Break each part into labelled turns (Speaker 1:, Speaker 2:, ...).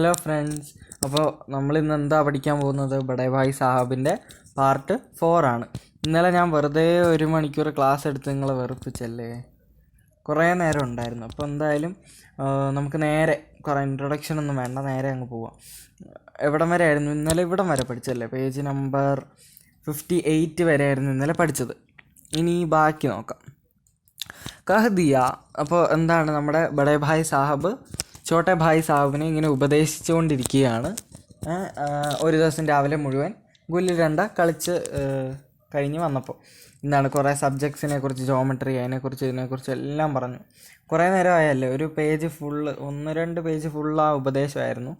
Speaker 1: Hello friends. അപ്പോൾ നമ്മളിന്ന് എന്താ പഠിക്കാൻ പോകുന്നത്? ബഡേ ഭായ് സാഹബിൻ്റെ പാർട്ട് 4 ആണ്. ഇന്നലെ ഞാൻ വെറുതെ 1 മണിക്കൂർ ക്ലാസ് എടുത്ത് നിങ്ങളെ വെറുപ്പിച്ചല്ലേ, കുറേ നേരം ഉണ്ടായിരുന്നു. അപ്പോൾ എന്തായാലും നമുക്ക് നേരെ കുറേ ഇൻട്രൊഡക്ഷൻ ഒന്നും വേണ്ട, നേരെ അങ്ങ് പോവാം. എവിടം വരെ ആയിരുന്നു ഇന്നലെ? ഇവിടം വരെ പഠിച്ചല്ലേ, പേജ് നമ്പർ 58 വരെ ആയിരുന്നു ഇന്നലെ പഠിച്ചത്. ഇനി ബാക്കി നോക്കാം. കഹ്ദിയ. അപ്പോൾ എന്താണ്, നമ്മുടെ ബഡേ ഭായ് സാഹബ് ചോട്ടെ ഭായ് സാഹബിനെ ഇങ്ങനെ ഉപദേശിച്ചുകൊണ്ടിരിക്കുകയാണ്. ഒരു ദിവസം രാവിലെ മുഴുവൻ ഗുല്ലി ഡണ്ട കളിച്ച് കഴിഞ്ഞ് വന്നപ്പോൾ എന്താണ്, കുറേ സബ്ജക്ട്സിനെ കുറിച്ച്, ജോമെട്രി, അതിനെക്കുറിച്ച് ഇതിനെക്കുറിച്ച് എല്ലാം പറഞ്ഞു. കുറേ നേരമായല്ലേ, ഒരു പേജ് ഫുള്ള്, 1-2 പേജ് ഫുള്ള് ആ ഉപദേശമായിരുന്നു.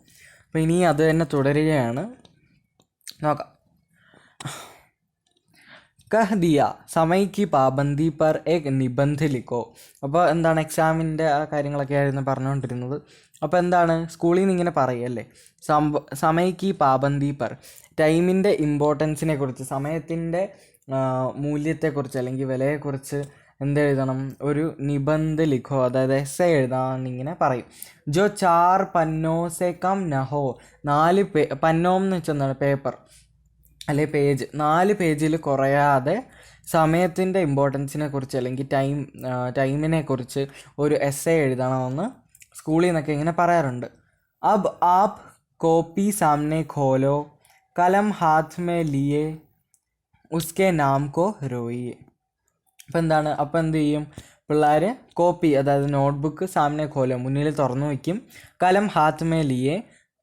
Speaker 1: അപ്പോൾ ഇനി അത് തന്നെ തുടരുകയാണ്. നോക്കാം. കഹ് ദിയ സമയ് കി പാബന്ദി പർ ഏക് നിബന്ധ് ലിഖോ. അപ്പോൾ എന്താണ്, എക്സാമിൻ്റെ ആ കാര്യങ്ങളൊക്കെ ആയിരുന്നു പറഞ്ഞുകൊണ്ടിരുന്നത്. അപ്പോൾ എന്താണ്, സ്കൂളിൽ നിന്ന് ഇങ്ങനെ പറയുമല്ലേ, സമയ് കി പാബന്ദി പർ, ടൈമിൻ്റെ ഇമ്പോർട്ടൻസിനെ കുറിച്ച്, സമയത്തിൻ്റെ മൂല്യത്തെക്കുറിച്ച് അല്ലെങ്കിൽ വിലയെക്കുറിച്ച് എന്തെഴുതണം, ഒരു നിബന്ധ് ലിഖോ, അതായത് എസ്സേ എഴുതാന്നിങ്ങനെ പറയും. ജോ 4 പന്നോ സെ കം നഹോ, 4 പന്നോം എന്ന് വെച്ചാൽ എന്താണ്, പേപ്പർ അല്ലെ പേജ്, 4 പേജിൽ കുറയാതെ സമയത്തിൻ്റെ ഇമ്പോർട്ടൻസിനെ കുറിച്ച് അല്ലെങ്കിൽ ടൈമിനെ കുറിച്ച് ഒരു എസ്സേ എഴുതണമെന്ന് സ്കൂളിൽ നിന്നൊക്കെ ഇങ്ങനെ പറയാറുണ്ട്. അബ് ആപ് കോപ്പി സാമനെ ഖോലോ, കലം ഹാത്ത് മേ ലിയേ, ഉസ്കെ നാം കോ രോയിയെ. അപ്പോൾ എന്താണ്, അപ്പോൾ എന്ത് ചെയ്യും പിള്ളേർ? കോപ്പി, അതായത് നോട്ട്ബുക്ക്, സാമനെ ഖോലോ, മുന്നിൽ തുറന്നു വയ്ക്കും. കലം ഹാത്ത് മേ ലിയേ,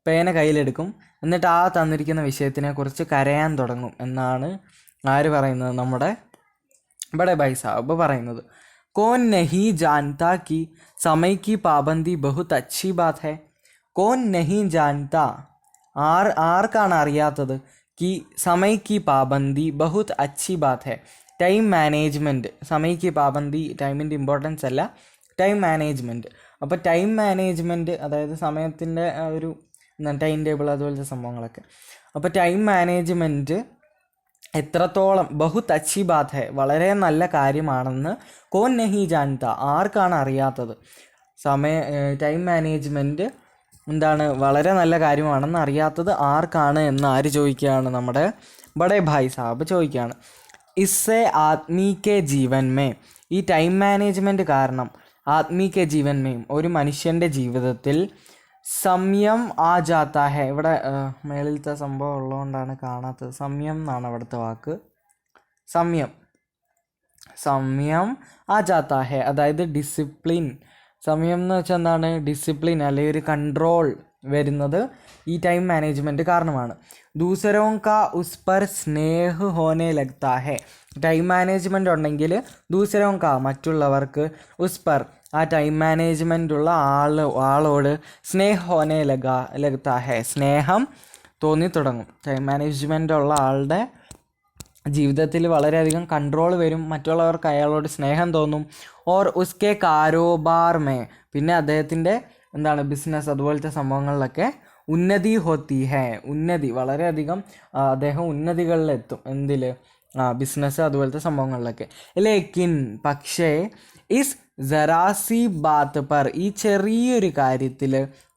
Speaker 1: പേന കയ്യിലെടുക്കും. എന്നിട്ട് ആ തന്നിരിക്കുന്ന വിഷയത്തിനെക്കുറിച്ച് കരയാൻ തുടങ്ങും എന്നാണ് ആര് പറയുന്നത്, നമ്മുടെ ബഡേ ഭായ് സാഹബ് പറയുന്നത്. കോൻ നഹി ജാൻതാ കി സമയ് കി പാബന്ദി ബഹുത് അച്ഛി ബാത് ഹൈ. കോൻ നഹി ജാൻതാ, ആർക്കാണ് അറിയാത്തത്, കി സമയ് കി പാബന്ദി ബഹുത് അച്ഛി ബാത് ഹൈ, ടൈം മാനേജ്മെൻറ്റ്. സമയ് കി പാബന്ദി ടൈമിൻ്റെ ഇമ്പോർട്ടൻസ് അല്ല, ടൈം മാനേജ്മെൻറ്റ്. അപ്പോൾ ടൈം മാനേജ്മെൻറ്റ് അതായത് സമയത്തിൻ്റെ ഒരു ടൈം ടേബിൾ, അതുപോലത്തെ സംഭവങ്ങളൊക്കെ. അപ്പോൾ ടൈം മാനേജ്മെൻറ്റ് എത്രത്തോളം ബഹുത് അച്ഛി ബാത് ഹൈ, വളരെ നല്ല കാര്യമാണെന്ന് കോൻ നഹി ജാൻത, ആർക്കാണ് അറിയാത്തത്, ടൈം മാനേജ്മെൻറ്റ് എന്താണ്, വളരെ നല്ല കാര്യമാണെന്ന് അറിയാത്തത് ആർക്കാണ് എന്ന് ആര് ചോദിക്കുകയാണ്, നമ്മുടെ ബഡേ ഭായ് സാഹബ് ചോദിക്കുകയാണ്. ഇസ്സെ ആദ്മി കെ ജീവൻ മേ, ഈ ടൈം മാനേജ്മെൻറ്റ് കാരണം ആദ്മി കെ ജീവൻ മേയും, ഒരു മനുഷ്യൻ്റെ ജീവിതത്തിൽ സംയം ആ ജാത്താ ഹെ, ഇവിടെ മേളിലത്തെ സംഭവം ഉള്ളതുകൊണ്ടാണ് കാണാത്തത്, സംയം എന്നാണ് അവിടുത്തെ വാക്ക്, സംയം ആ ജാത്താ ഹെ, അതായത് ഡിസിപ്ലിൻ. സംയം എന്ന് വെച്ചാൽ എന്താണ്, ഡിസിപ്ലിൻ അല്ലെങ്കിൽ ഒരു കൺട്രോൾ വരുന്നത് ഈ ടൈം മാനേജ്മെൻറ്റ് കാരണമാണ്. ദൂസരോं का उस पर स्नेह होने लगता है, ടൈം മാനേജ്മെൻറ്റ് ഉണ്ടെങ്കിൽ ദൂസരോं का, മറ്റുള്ളവർക്ക്, ഉസ് പർ, ആ ടൈം മാനേജ്മെൻ്റ് ഉള്ള ആളോട് സ്നേഹ ഹോനെ ലഗത്താ ഹെ, സ്നേഹം തോന്നി തുടങ്ങും. ടൈം മാനേജ്മെൻ്റ് ഉള്ള ആളുടെ ജീവിതത്തിൽ വളരെയധികം കൺട്രോൾ വരും, മറ്റുള്ളവർക്ക് അയാളോട് സ്നേഹം തോന്നും. ഓർ ഉസ്കെ കാരോബാർ മേ, പിന്നെ അദ്ദേഹത്തിൻ്റെ എന്താണ്, ബിസിനസ് അതുപോലത്തെ സംഭവങ്ങളിലൊക്കെ ഉന്നതി ഹോത്തി ഹേ, ഉന്നതി, വളരെയധികം അദ്ദേഹം ഉന്നതികളിലെത്തും. എന്തിൽ? ബിസിനസ് അതുപോലത്തെ സംഭവങ്ങളിലൊക്കെ. ലേക്കിൻ, പക്ഷേ, ഇസ് ജറാസി ബാത്ത് പർ, ഈ ചെറിയൊരു കാര്യത്തിൽ,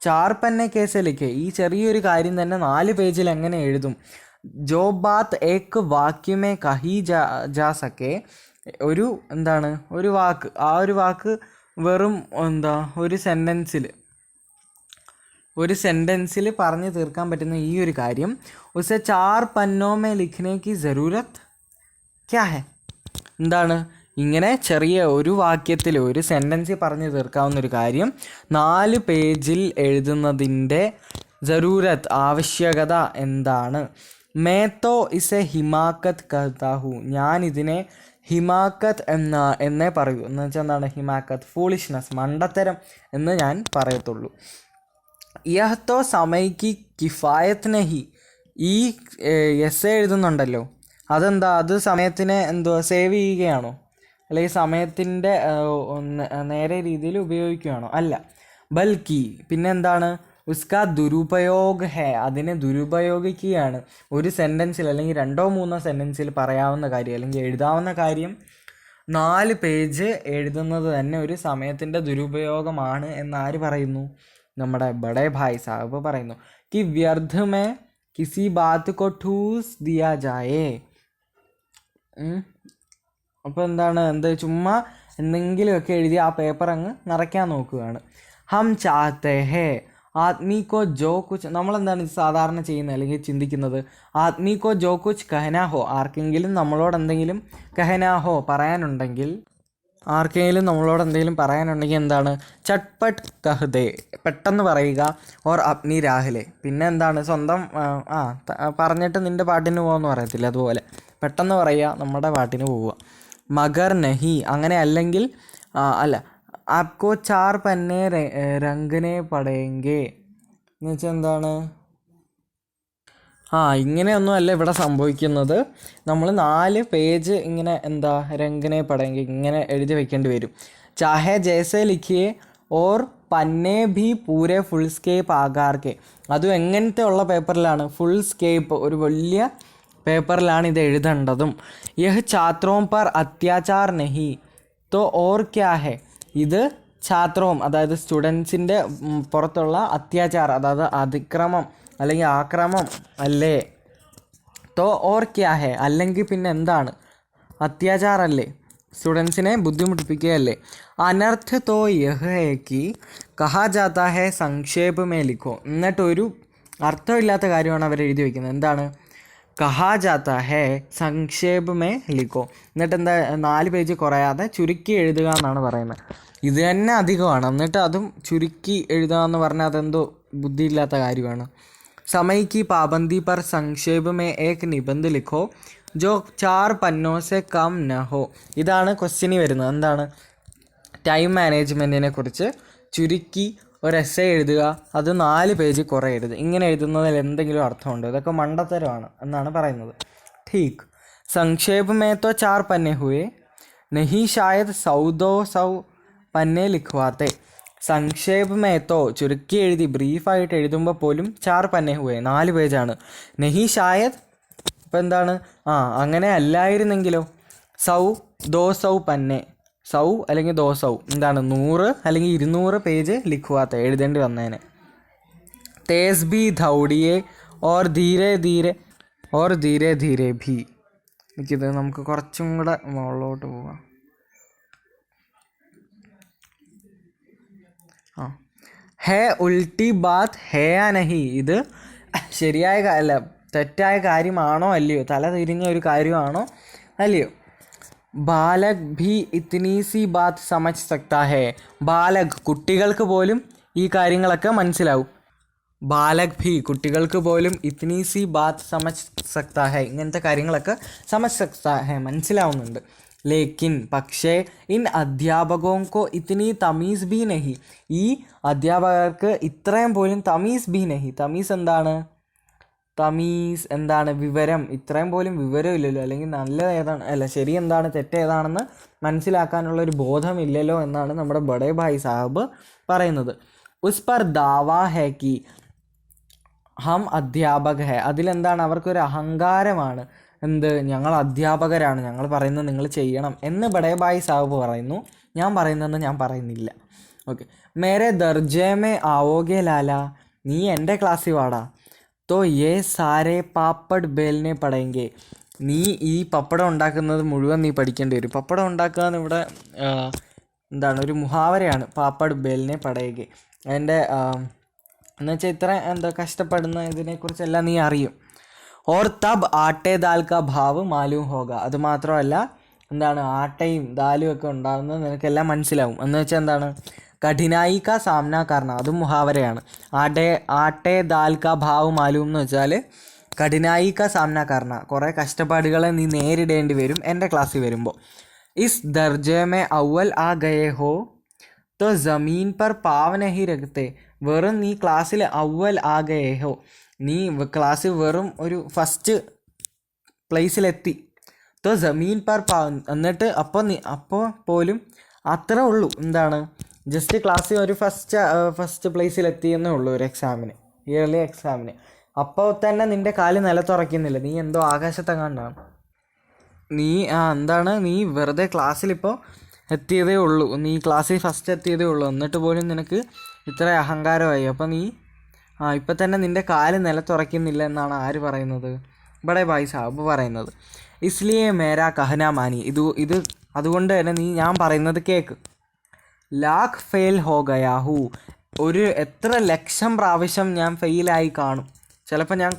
Speaker 1: 4 പന്നെ കേസിലേക്ക്, ഈ ചെറിയൊരു കാര്യം തന്നെ 4 പേജിൽ എങ്ങനെ എഴുതും? ജോ ബാത്ത് ഏക്ക് വാക്യമേ കഹി ജാ സക്കെ, ഒരു എന്താണ്, ഒരു വാക്ക്, ആ ഒരു വാക്ക് വെറും എന്താ, ഒരു സെൻറ്റൻസിൽ പറഞ്ഞു തീർക്കാൻ പറ്റുന്ന ഈ ഒരു കാര്യം, ഉസെ 4 പന്നോ മേ ലിഖ്നെ കി ജറൂരത്ത് ക്യാ ഹെ, എന്താണ്, ഇങ്ങനെ ചെറിയ ഒരു വാക്യത്തിൽ, ഒരു സെൻറ്റൻസിൽ പറഞ്ഞു തീർക്കാവുന്ന ഒരു കാര്യം 4 പേജിൽ എഴുതുന്നതിൻ്റെ ജറൂരത്ത്, ആവശ്യകത എന്താണ്? മേ തോ ഇസെ ഹിമാക്കത്ത് കഹ്താ ഹൂ, ഞാൻ ഇതിനെ ഹിമാക്കത്ത് എന്നേ പറയൂ. എന്ന് വെച്ചാൽ എന്താണ് ഹിമാക്കത്ത്? ഫൂളിഷ്നെസ്, മണ്ടത്തരം എന്ന് ഞാൻ പറയത്തുള്ളൂ. യഹ് തോ സമയ് കി കിഫായത്ത് നഹി, ഈ എസ്സേ എഴുതുന്നുണ്ടല്ലോ, അതെന്താ, അത് സമയത്തിനെ എന്തോ സേവ് ചെയ്യുകയാണോ, അല്ലെങ്കിൽ സമയത്തിൻ്റെ നേരെ രീതിയിൽ ഉപയോഗിക്കുകയാണോ? അല്ല. ബൽക്കി, പിന്നെന്താണ്, ഉസ്കാ ദുരുപയോഗ ഹേ, അതിനെ ദുരുപയോഗിക്കുകയാണ്. ഒരു സെൻറ്റൻസിൽ അല്ലെങ്കിൽ 2-3 സെൻറ്റൻസിൽ പറയാവുന്ന കാര്യം അല്ലെങ്കിൽ എഴുതാവുന്ന കാര്യം 4 പേജ് എഴുതുന്നത് തന്നെ ഒരു സമയത്തിൻ്റെ ദുരുപയോഗമാണ് എന്നാര് പറയുന്നു? നമ്മുടെ ബഡേ ഭായ് സാഹിബ് പറയുന്നു कि व्यर्थ में किसी बात को ठूस दिया जाए. അപ്പോൾ എന്ത് ചുമ്മാ എന്തെങ്കിലുമൊക്കെ എഴുതി ആ പേപ്പർ അങ്ങ് നിറയ്ക്കാൻ നോക്കുകയാണ്. ഹം ചാഹത്തെ ഹേ ആദ്മി കോ ജോ കുച്ച്, നമ്മളെന്താണ് സാധാരണ ചെയ്യുന്നത് അല്ലെങ്കിൽ ചിന്തിക്കുന്നത്, ആദ്മി കോ ജോ കുച്ച് കഹനാഹോ, ആർക്കെങ്കിലും നമ്മളോട് എന്തെങ്കിലും കഹനാഹോ പറയാനുണ്ടെങ്കിൽ, ആർക്കെങ്കിലും നമ്മളോട് എന്തെങ്കിലും പറയാനുണ്ടെങ്കിൽ എന്താണ് ചട്പട്ട് കഹ്ദേ, പെട്ടെന്ന് പറയുക. ഓർ അപ്നി രാഹിലെ, പിന്നെ എന്താണ് സ്വന്തം പറഞ്ഞിട്ട് നിൻ്റെ പാട്ടിന് പോകാമെന്ന് പറയത്തില്ല, അതുപോലെ പെട്ടെന്ന് പറയുക, നമ്മുടെ പാട്ടിന് പോവുക. മഗർ നഹി, അങ്ങനെ അല്ലെങ്കിൽ അല്ല, ആപ്കോ ചാർ പന്നെ രംഗനെ പടയെങ്കെ എന്ന് വെച്ചാൽ എന്താണ്, ഇങ്ങനെയൊന്നും അല്ല ഇവിടെ സംഭവിക്കുന്നത്. നമ്മൾ 4 പേജ് ഇങ്ങനെ രംഗനെ പടയെങ്കിൽ ഇങ്ങനെ എഴുതി വെക്കേണ്ടി വരും. ചാഹെ ജൈസെ ലിഖിയെ ഓർ പന്നെ ഭി പൂരെ ഫുൾ സ്കേപ്പ് ആകാർക്കെ, അതും എങ്ങനത്തെ ഉള്ള പേപ്പറിലാണ്, ഫുൾ സ്കേപ്പ് ഒരു വലിയ പേപ്പറിലാണ് ഇത് എഴുതേണ്ടതും. യഹ് ഛാത്രോം പർ അത്യാചാർ നഹി തോ ഓർ ക്യാ ഹെ, ഇത് ഛാത്രവും അതായത് സ്റ്റുഡൻസിൻ്റെ പുറത്തുള്ള അത്യാചാർ അതായത് അതിക്രമം അല്ലെങ്കിൽ ആക്രമം അല്ലേ. തോ ഓർ ക്യാ ഹെ, അല്ലെങ്കിൽ പിന്നെ എന്താണ്, അത്യാചാരല്ലേ, സ്റ്റുഡൻസിനെ ബുദ്ധിമുട്ടിപ്പിക്കുകയല്ലേ. അനർത്ഥ തോ യഹ് ഹേ കി കഹാ ജാതാ ഹെ സംക്ഷേപ് മേ ലിഖോ, എന്നിട്ടൊരു അർത്ഥമില്ലാത്ത കാര്യമാണ് അവർ എഴുതി വയ്ക്കുന്നത്. എന്താണ് കഹാ ജാതാ ഹേ സംക്ഷേപ് മേ ലിഖോ, എന്നിട്ട് 4 പേജ് കുറയാതെ ചുരുക്കി എഴുതുക എന്നാണ് പറയുന്നത്. ഇത് തന്നെ അധികമാണ്, എന്നിട്ട് അതും ചുരുക്കി എഴുതുക എന്ന് പറഞ്ഞാൽ അതെന്തോ ബുദ്ധിയില്ലാത്ത കാര്യമാണ്. समय की पाबंदी पर संक्षेप में एक निबंध लिखो जो 4 पन्नों से कम न हो. ഇതാണ് ക്വസ്റ്റ്യനിൽ വരുന്നത്. എന്താണ് ടൈം മാനേജ്മെൻറ്റിനെ കുറിച്ച് ചുരുക്കി ഒരു എസ്സേ എഴുതുക, അത് 4 പേജ് കുറേ എഴുതുക. ഇങ്ങനെ എഴുതുന്നതിൽ എന്തെങ്കിലും അർത്ഥമുണ്ടോ? ഇതൊക്കെ മണ്ടത്തരമാണ് എന്നാണ് പറയുന്നത്. ठीक संक्षेप में तो 4 पन्ने हुए, नहीं शायद 100-200 पन्ने लिखवाते. സംക്ഷേപ് മേത്തോ ചുരുക്കി എഴുതി ബ്രീഫായിട്ട് എഴുതുമ്പോൾ പോലും 4 പന്നെ ഹുവേ 4 പേജാണ്. നെഹി ഷായദ്, ഇപ്പം എന്താണ് അങ്ങനെ അല്ലായിരുന്നെങ്കിലോ 100-200 പന്നെ, 100 അല്ലെങ്കിൽ 200 എന്താണ് 100 അല്ലെങ്കിൽ 200 പേജ് ലിഖുവാത്ത എഴുതേണ്ടി വന്നേനെ. തേസ് ബി ധൗഡിയെ ഓർ ധീരെ ധീരെ ഓർ ധീരെ ധീരെ ഭി, എനിക്കിത് നമുക്ക് കുറച്ചും കൂടെ മുകളിലോട്ട് പോവാം. ഹേ ഉൾട്ടി ബാത്ത് ഹേ യാ നഹി, ഇത് ശരിയായ അല്ല തെറ്റായ കാര്യമാണോ അല്ലയോ, തല തിരിഞ്ഞ ഒരു കാര്യമാണോ അല്ലയോ. ബാലക് ഭി ഇത്നി സി ബാത്ത് സമജ് സക്താ ഹേ, ബാലക് കുട്ടികൾക്ക് പോലും ഈ കാര്യങ്ങളൊക്കെ മനസ്സിലാവും. ബാലക് ഭി കുട്ടികൾക്ക് പോലും ഇത്നി സി ബാത്ത് സമജ് സക്താ ഹേ, ഇങ്ങനത്തെ കാര്യങ്ങളൊക്കെ സമജ് സക്താ ഹേ മനസ്സിലാവുന്നുണ്ട്. ലേക്കിൻ പക്ഷേ ഇൻ അധ്യാപകോങ്കോ ഇത്തിനി തമീസ് ബി നഹി, ഈ അധ്യാപകർക്ക് ഇത്രയും പോലും തമീസ് ബി നഹി, തമീസ് എന്താണ്, തമീസ് എന്താണ് വിവരം, ഇത്രയും പോലും വിവരമില്ലല്ലോ, അല്ലെങ്കിൽ നല്ലത് ഏതാണ് അല്ല ശരി എന്താണ് തെറ്റ് ഏതാണെന്ന് മനസ്സിലാക്കാനുള്ളൊരു ബോധമില്ലല്ലോ എന്നാണ് നമ്മുടെ ബഡേ ഭായ് സാഹിബ് പറയുന്നത്. ഉസ് പർ ദാവാ ഹേ കി ഹം അധ്യാപക ഹേ, അതിലെന്താണ് അവർക്കൊരു അഹങ്കാരമാണ്, എന്ത് ഞങ്ങൾ അധ്യാപകരാണ്, ഞങ്ങൾ പറയുന്നത് നിങ്ങൾ ചെയ്യണം എന്ന് ബഡേ ഭായ് സാഹിബ് പറയുന്നു. ഞാൻ പറയുന്നതെന്ന് ഞാൻ പറയുന്നില്ല. ഓക്കെ, മേരെ ദർജേ മേ ആവോഗെ ലാല, നീ എൻ്റെ ക്ലാസ്സിൽ വാടാ. തോ യേ സാരേ പാപ്പഡ് ബേലിനെ പടയെങ്കിൽ, നീ ഈ പപ്പടം ഉണ്ടാക്കുന്നത് മുഴുവൻ നീ പഠിക്കേണ്ടി വരും. പപ്പടം ഉണ്ടാക്കുക എന്നിവിടെ എന്താണ് ഒരു മുഹാവരയാണ്, പാപ്പഡ് ബേലിനെ പടയെങ്കിൽ. അതിൻ്റെ എന്നുവെച്ചാൽ ഇത്ര കഷ്ടപ്പെടുന്ന ഇതിനെക്കുറിച്ചെല്ലാം നീ അറിയും. ഓർ തബ് ആട്ടെ ദാൽ കാ ഭാവ് മാലൂം ഹോഗ, അത് മാത്രമല്ല എന്താണ് ആട്ടയും ദാലും ഒക്കെ ഉണ്ടാകുന്നത് നിനക്കെല്ലാം മനസ്സിലാവും. എന്ന് വെച്ചാൽ എന്താണ് കഠിനായി കാ സാമന കർണ, അതും മുഹാവരയാണ്. ആട്ടെ ദാൽ കാ ഭാവ് മാലൂം എന്ന് വെച്ചാൽ കഠിനായി കാ സാമന കർണ, കുറേ കഷ്ടപ്പാടുകളെ നീ നേരിടേണ്ടി വരും എൻ്റെ ക്ലാസ്സിൽ വരുമ്പോൾ. ഇസ് ദർജെ മേ അവൽ ആ ഗയേ ഹോ തോ ജമീൻ പർ പാവ് നഹി രഖ്തേ, വെറും നീ ക്ലാസ്സിൽ അവൽ ആ ഗയേ ഹോ, നീ ക്ലാസ്സിൽ വെറും ഒരു ഫസ്റ്റ് പ്ലേസിലെത്തി. തോ ജമീൻ പർ പാവ്, എന്നിട്ട് അപ്പോൾ പോലും അത്ര ഉള്ളൂ, എന്താണ് ജസ്റ്റ് ക്ലാസ്സിൽ ഒരു ഫസ്റ്റ് പ്ലേസിലെത്തി എന്നേ ഉള്ളൂ ഒരു എക്സാമിന്, ഇയർലി എക്സാമിന്. അപ്പോൾ തന്നെ നിൻ്റെ കാല് നിലത്തുറയ്ക്കുന്നില്ല, നീ എന്തോ ആകാശത്തെങ്ങാണ്ടാണ്. നീ വെറുതെ ക്ലാസ്സിലിപ്പോൾ എത്തിയതേ ഉള്ളൂ, നീ ക്ലാസ്സിൽ ഫസ്റ്റ് എത്തിയതേ ഉള്ളൂ, എന്നിട്ട് പോലും നിനക്ക് ഇത്ര അഹങ്കാരമായി. അപ്പം നീ ഇപ്പം തന്നെ നിൻ്റെ കാല് നിലത്തുറയ്ക്കുന്നില്ല എന്നാണ് ആര് പറയുന്നത്? ബഡേ ഭായ് സാബ് പറയുന്നത്. ഇസ്ലിയെ മേരാ കഹന മാനി, ഇത് അതുകൊണ്ട് തന്നെ നീ ഞാൻ പറയുന്നത് കേക്ക്. ലാഖ് ഫെയിൽ ഹോ ഗയാഹു, എത്ര ലക്ഷം പ്രാവശ്യം ഞാൻ ഫെയിലായി കാണും. ചിലപ്പോൾ ഞാൻ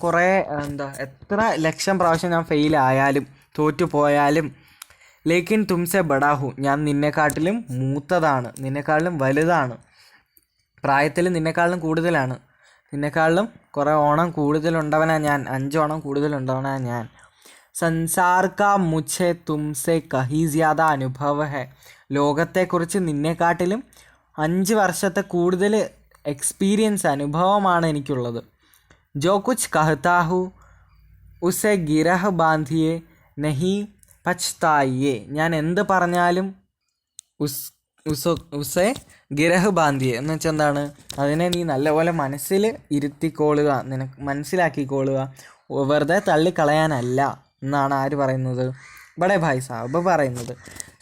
Speaker 1: എത്ര ലക്ഷം പ്രാവശ്യം ഞാൻ ഫെയിലായാലും തോറ്റുപോയാലും, ലേക്കിൻ തുംസെ ബഡാഹു, ഞാൻ നിന്നെക്കാട്ടിലും മൂത്തതാണ്, നിന്നെക്കാട്ടിലും വലുതാണ്, പ്രായത്തിൽ നിന്നെക്കാളിലും കൂടുതലാണ്, നിന്നെക്കാളിലും കുറേ ഓണം കൂടുതലുണ്ടവനാ ഞാൻ, 5 ഓണം കൂടുതലുണ്ടവനാ ഞാൻ. സൻസാർ കാ മുझे തുംസെ കഹി ജ്യാദ അനുഭവ ഹെ, ലോകത്തെക്കുറിച്ച് നിന്നെക്കാട്ടിലും 5 വർഷത്തെ കൂടുതൽ എക്സ്പീരിയൻസ്, അനുഭവമാണ് എനിക്കുള്ളത്. ജോ കുച്ച് കഹ്താ ഹു ഉസെ ഗിരഹ് ബാന്ധിയെ നഹി പച്തായിയെ, ഞാൻ എന്ത് പറഞ്ഞാലും ഉസെ ഗിരഹ് ബാന്ധിയെ എന്ന് വെച്ചാൽ എന്താണ്, അതിനെ നീ നല്ലപോലെ മനസ്സിൽ ഇരുത്തിക്കോളുക, നിനക്ക് മനസ്സിലാക്കിക്കോളുക, വെറുതെ തള്ളിക്കളയാനല്ല എന്നാണ് ആര് പറയുന്നത്? ബഡേ ഭായ് സാബ് പറയുന്നത്.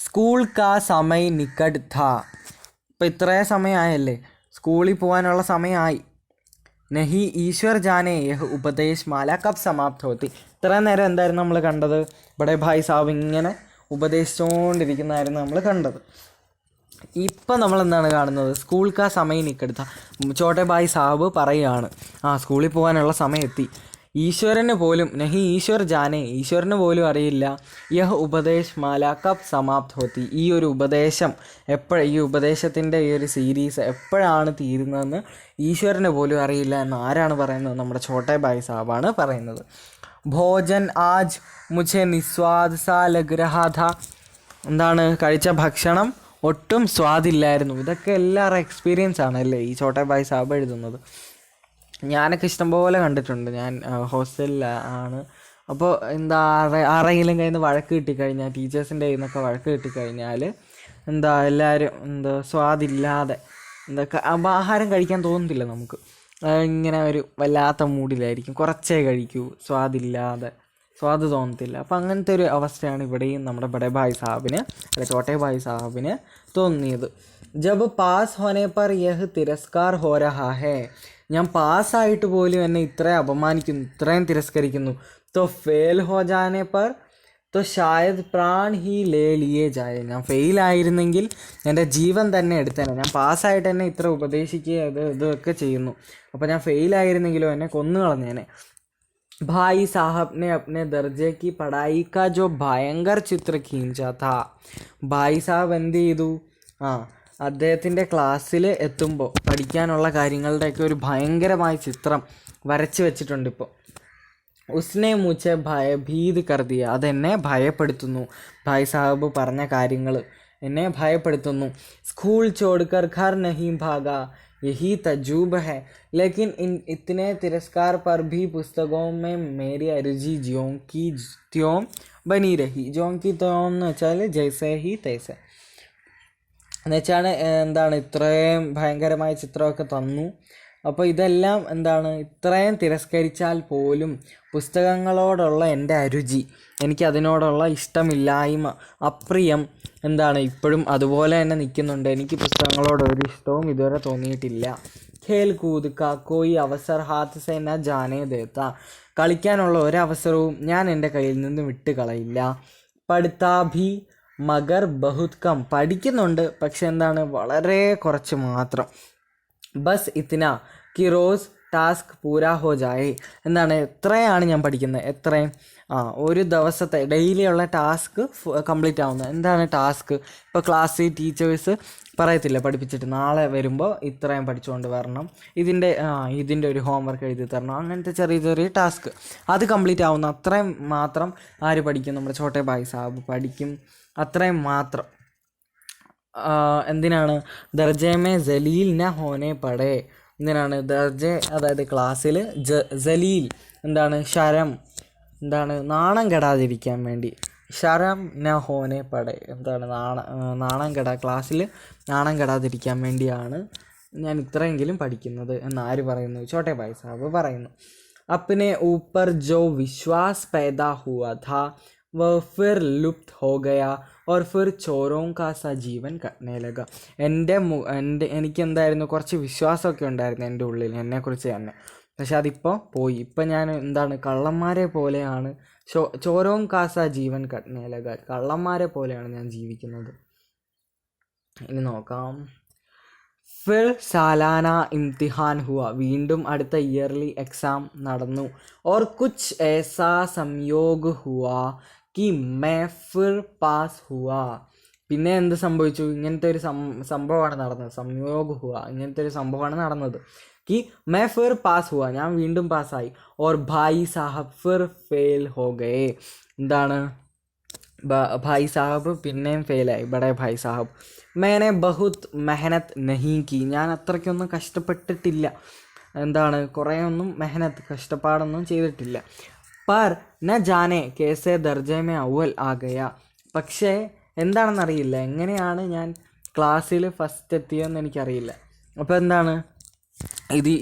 Speaker 1: സ്കൂൾ കാ സമയ നിക്കട് ഥാ, ഇപ്പം ഇത്രയും സമയമായല്ലേ, സ്കൂളിൽ പോകാനുള്ള സമയമായി. നഹി ഈശ്വർ ജാനെ യഹ് ഉപദേശ് മാല കബ് സമാപ്ത് ഹോത്തി, ഇത്രയും നേരം എന്തായിരുന്നു നമ്മൾ കണ്ടത്? ബഡേ ഭായ് സാബ് ഇങ്ങനെ ഉപദേശിച്ചുകൊണ്ടിരിക്കുന്നതായിരുന്നു നമ്മൾ കണ്ടത്. ഇപ്പം നമ്മൾ എന്താണ് കാണുന്നത്? സ്കൂൾ കാ സമയം നിക്കെടുത്ത ചോട്ടെ ഭായ് സാബ് പറയുകയാണ്, സ്കൂളിൽ പോകാനുള്ള സമയം എത്തി. ഈശ്വരന് പോലും നഹി ഈശ്വർ ജാനെ, ഈശ്വരന് പോലും അറിയില്ല, യഹ് ഉപദേശ് മാല കബ് സമാപ്ത് ഹോത്തി, ഈ ഒരു ഉപദേശം ഈ ഉപദേശത്തിൻ്റെ ഈ ഒരു സീരീസ് എപ്പോഴാണ് തീരുന്നതെന്ന് ഈശ്വരന് പോലും അറിയില്ല എന്ന് ആരാണ് പറയുന്നത്? നമ്മുടെ ചോട്ടെ ഭായ് സാബാണ് പറയുന്നത്. ഭോജൻ ആജ് മുझे നിസ്വാദ് സാ ലഗ് രഹാ ഥാ, എന്താണ്, കഴിച്ച ഭക്ഷണം ഒട്ടും സ്വാദില്ലായിരുന്നു. ഇതൊക്കെ എല്ലാവരുടെ എക്സ്പീരിയൻസ് ആണല്ലേ ഈ ചോട്ടെ ഭായ് സാബ് എഴുതുന്നത്. ഞാനൊക്കെ ഇഷ്ടംപോലെ കണ്ടിട്ടുണ്ട്. ഞാൻ ഹോസ്റ്റലിൽ ആണ്. അപ്പോൾ ആരെങ്കിലും കയ്യിൽ നിന്ന് വഴക്ക് കിട്ടിക്കഴിഞ്ഞാൽ, ടീച്ചേഴ്സിൻ്റെ കയ്യിൽ നിന്നൊക്കെ വഴക്ക് കിട്ടിക്കഴിഞ്ഞാൽ എല്ലാവരും സ്വാദില്ലാതെ ആഹാരം കഴിക്കാൻ തോന്നത്തില്ല നമുക്ക്. ഇങ്ങനെ ഒരു വല്ലാത്ത മൂഡിലായിരിക്കും, കുറച്ചേ കഴിക്കൂ, സ്വാദ് തോന്നത്തില്ല. അപ്പം അങ്ങനത്തെ ഒരു അവസ്ഥയാണ് ഇവിടെയും നമ്മുടെ ബഡേ ഭായ് സാബിന് ചോട്ടെ ഭായ് സാബിന് തോന്നിയത്. ജബ് പാസ് ഹോനെ പർ യഹ് തിരസ്കാർ ഹോ രഹാ ഹേ, ഞാൻ പാസ്സായിട്ട് പോലും എന്നെ ഇത്രയും അപമാനിക്കുന്നു, ഇത്രയും തിരസ്കരിക്കുന്നു. തോ ഫെയിൽ ഹോ ജാനെ പർ തോ ഷായദ് പ്രാൺ ഹി ലേ ലിയേ ജായേ, ഞാൻ ഫെയിലായിരുന്നെങ്കിൽ എൻ്റെ ജീവൻ തന്നെ എടുത്തേനെ. ഞാൻ പാസ്സായിട്ട് എന്നെ ഇത്ര ഉപദേശിക്കുക ഇതൊക്കെ ചെയ്യുന്നു, അപ്പോൾ ഞാൻ ഫെയിലായിരുന്നെങ്കിലോ എന്നെ കൊന്നു കളഞ്ഞേനെ. ഭായ് സാഹബ് ने अपने दर्जे की पढ़ाई का जो ഭയങ്കർ ചിത്ര खींचा था, ഭായ് സാഹബ് എന്ത് ചെയ്തു? അദ്ദേഹത്തിൻ്റെ ക്ലാസ്സിൽ എത്തുമ്പോൾ പഠിക്കാനുള്ള കാര്യങ്ങളുടെയൊക്കെ ഒരു ഭയങ്കരമായ ചിത്രം വരച്ച് വെച്ചിട്ടുണ്ട്. ഇപ്പോൾ ഉസ്നെ മുझे ഭയഭീത് കർദിയ, അതെന്നെ ഭയപ്പെടുത്തുന്നു. ഭായ് സാഹബ് പറഞ്ഞ കാര്യങ്ങൾ എന്നെ ഭയപ്പെടുത്തുന്നു. സ്കൂൾ ചോഡ്കർ ഘർ നഹീ ഭാഗ यही तजुब है, लेकिन इतने तिरस्कार पर भी पुस्तकों में मेरी रुचि ज्यों की त्यों बनी रही. ज्यों की त्यों എന്ന് വെച്ചാൽ ജൈസെ ഹി തൈസെ എന്ന് വെച്ചാൽ എന്താണ്, ഇത്രയും ഭയങ്കരമായ ചിത്രമൊക്കെ തന്നു. അപ്പോൾ ഇതെല്ലാം എന്താണ്, ഇത്രയും തിരസ്കരിച്ചാൽ പോലും പുസ്തകങ്ങളോടുള്ള എൻ്റെ അരുചി, എനിക്ക് അതിനോടുള്ള ഇഷ്ടമില്ലായ്മ, അപ്രിയം എന്താണ്, ഇപ്പോഴും അതുപോലെ തന്നെ നിൽക്കുന്നുണ്ട്. എനിക്ക് പുസ്തകങ്ങളോട് ഒരു ഇഷ്ടവും ഇതുവരെ തോന്നിയിട്ടില്ല. ഖേൽ കൂദ് കാ കോയി അവസർ ഹാത്ത് സേ ന ജാനേ ദേത്ത, കളിക്കാനുള്ള ഒരവസരവും ഞാൻ എൻ്റെ കയ്യിൽ നിന്ന് വിട്ട് കളയില്ല. പഠിത്താ ഭി മഗർ ബഹുത് കം, പഠിക്കുന്നുണ്ട് പക്ഷെ എന്താണ്, വളരെ കുറച്ച് മാത്രം. ബസ് ഇത്തിന കി റോസ് ടാസ്ക് പൂരാ ഹോ ജായേ, എന്താണ്, എത്രയാണ് ഞാൻ പഠിക്കുന്നത്, എത്രയും ഒരു ദിവസത്തെ ഡെയിലിയുള്ള ടാസ്ക് കംപ്ലീറ്റ് ആവുന്നത്. എന്താണ് ടാസ്ക്? ഇപ്പോൾ ക്ലാസ്സിൽ ടീച്ചേഴ്സ് പറയത്തില്ല, പഠിപ്പിച്ചിട്ട് നാളെ വരുമ്പോൾ ഇത്രയും പഠിച്ചുകൊണ്ട് വരണം, ഇതിൻ്റെ ഒരു ഹോംവർക്ക് എഴുതി തരണം, അങ്ങനത്തെ ചെറിയ ചെറിയ ടാസ്ക്, അത് കംപ്ലീറ്റ് ആവുന്ന അത്രയും മാത്രം ആര് പഠിക്കും? നമ്മുടെ ചോട്ടെ ഭായ് സാബ് പഠിക്കും, അത്രയും മാത്രം. എന്തിനാണ്? ദർജമേ ജലീൽ ന ഹോനെ പടേ, എന്തിനാണ്? ദർജ അതായത് ക്ലാസ്സിൽ ജലീൽ എന്താണ്, ശരം എന്താണ്, നാണം കെടാതിരിക്കാൻ വേണ്ടി. ശരം ന ഹോനെ പടേ എന്താണ്, നാണം ക്ലാസ്സിൽ നാണം കെടാതിരിക്കാൻ വേണ്ടിയാണ് ഞാൻ ഇത്രയെങ്കിലും പഠിക്കുന്നത് എന്നാര് പറയുന്നു? ചോട്ടെ ഭായ് സാബ് പറയുന്നു. അപ്നെ ഊപ്പർ ജോ വിശ്വാസ് പൈദാ ഹുവാ ഥാ वह फिर लुप्त हो गया और फिर ചോരോं കാ സാ ജീവൻ കട്നെ ലഗ. എനിക്കെന്തായിരുന്നു, കുറച്ച് വിശ്വാസമൊക്കെ ഉണ്ടായിരുന്നു എൻ്റെ ഉള്ളിൽ എന്നെക്കുറിച്ച് തന്നെ. പക്ഷെ അതിപ്പോൾ പോയി. ഇപ്പം ഞാൻ എന്താണ്, കള്ളന്മാരെ പോലെയാണ്. ചോരോം കാസ ജീവൻ കട്നെ ലഗ. കള്ളന്മാരെ പോലെയാണ് ഞാൻ ജീവിക്കുന്നത്. ഇനി നോക്കാം. ഫിർ സാലാന ഇംതിഹാൻ ഹുവ. വീണ്ടും അടുത്ത ഇയർലി എക്സാം നടന്നു. Or Cooch ഏസാ സംयोग Hua Ki may fir pass ഹുവ. പിന്നെ എന്ത് സംഭവിച്ചു? ഇങ്ങനത്തെ ഒരു സംഭവമാണ് നടന്നത്. സംयोग ഹുവ, ഇങ്ങനത്തെ ഒരു സംഭവമാണ് നടന്നത്. कि मैं फिर पास हुआ, ഞാൻ വീണ്ടും പാസ്സായി. और भाई साहब फिर फेल हो गए. എന്താണ്, ഭായ് സാഹബ് പിന്നെയും ഫെയിലായി. ബഡേ ഭായ് സാഹബ്. मैंने बहुत मेहनत नहीं की. ഞാൻ അത്രയ്ക്കൊന്നും കഷ്ടപ്പെട്ടിട്ടില്ല. എന്താണ്, കുറേ ഒന്നും കഷ്ടപ്പാടൊന്നും ചെയ്തിട്ടില്ല. पर न जाने कैसे दर्जे में अव्वल आ गया. പക്ഷേ എന്താണെന്നറിയില്ല, എങ്ങനെയാണ് ഞാൻ ക്ലാസ്സിൽ ഫസ്റ്റ് എത്തിയതെന്ന് എനിക്കറിയില്ല. അപ്പോൾ എന്താണ്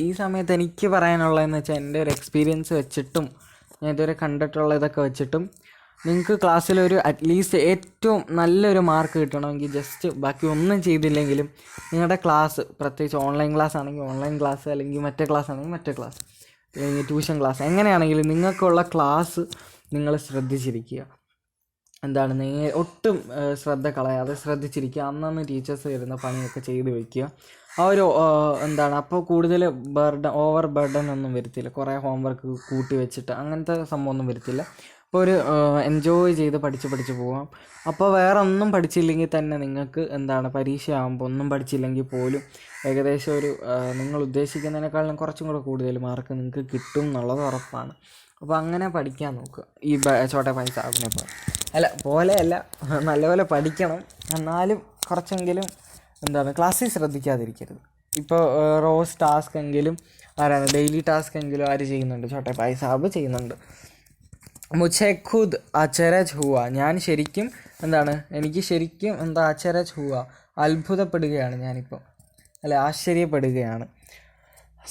Speaker 1: ഈ സമയത്ത് എനിക്ക് പറയാനുള്ളതെന്ന് വെച്ചാൽ, എൻ്റെ ഒരു എക്സ്പീരിയൻസ് വെച്ചിട്ടും ഞാൻ ഇതുവരെ കണ്ടിട്ടുള്ള ഇതൊക്കെ വെച്ചിട്ടും, നിങ്ങൾക്ക് ക്ലാസ്സിലൊരു അറ്റ്ലീസ്റ്റ് ഏറ്റവും നല്ലൊരു മാർക്ക് കിട്ടണമെങ്കിൽ ജസ്റ്റ് ബാക്കി ഒന്നും ചെയ്തില്ലെങ്കിലും നിങ്ങളുടെ ക്ലാസ്, പ്രത്യേകിച്ച് ഓൺലൈൻ ക്ലാസ് ആണെങ്കിൽ ഓൺലൈൻ ക്ലാസ്, അല്ലെങ്കിൽ മറ്റേ ക്ലാസ് ആണെങ്കിൽ മറ്റേ ക്ലാസ്, അല്ലെങ്കിൽ ട്യൂഷൻ ക്ലാസ്, എങ്ങനെയാണെങ്കിലും നിങ്ങൾക്കുള്ള ക്ലാസ് നിങ്ങൾ ശ്രദ്ധിച്ചിരിക്കുക. എന്താണ്, ഒട്ടും ശ്രദ്ധ കളയാതെ ശ്രദ്ധിച്ചിരിക്കുക. അന്നന്ന് ടീച്ചേഴ്സ് വരുന്ന പണിയൊക്കെ ചെയ്ത് വയ്ക്കുക. ആ ഒരു എന്താണ്, അപ്പോൾ കൂടുതൽ ഓവർ ബർഡൻ ഒന്നും വരത്തില്ല. കുറേ ഹോംവർക്ക് കൂട്ടി വെച്ചിട്ട് അങ്ങനത്തെ സംഭവമൊന്നും വരത്തില്ല. അപ്പോൾ ഒരു എൻജോയ് ചെയ്ത് പഠിച്ച് പോകാം. അപ്പോൾ വേറെ ഒന്നും പഠിച്ചില്ലെങ്കിൽ തന്നെ നിങ്ങൾക്ക് എന്താണ്, പരീക്ഷയാകുമ്പോൾ ഒന്നും പഠിച്ചില്ലെങ്കിൽ പോലും ഏകദേശം ഒരു നിങ്ങൾ ഉദ്ദേശിക്കുന്നതിനേക്കാളും കുറച്ചും കൂടെ കൂടുതൽ മാർക്ക് നിങ്ങൾക്ക് കിട്ടും എന്നുള്ളത് ഉറപ്പാണ്. അപ്പോൾ അങ്ങനെ പഠിക്കാൻ നോക്കുക. ഈ ചോട്ടെ ഭായ് സാഹിബിനെ പോലെയല്ല, നല്ലപോലെ പഠിക്കണം. എന്നാലും കുറച്ചെങ്കിലും എന്താണ്, ക്ലാസ്സിൽ ശ്രദ്ധിക്കാതിരിക്കരുത്. ഇപ്പോൾ റോസ് ടാസ്ക് എങ്കിലും ആരാണ്, ഡെയിലി ടാസ്ക് എങ്കിലും ആര് ചെയ്യുന്നുണ്ട്? ചോട്ടെ ഭായ് സാഹിബ് ചെയ്യുന്നുണ്ട്. മുझे खुद അച്ചരജ് ഹുവ. ഞാൻ ശരിക്കും എന്താണ്, എനിക്ക് ശരിക്കും അച്ചരജ് ഹുവ, അത്ഭുതപ്പെടുകയാണ് ഞാനിപ്പോൾ, ആശ്ചര്യപ്പെടുകയാണ്.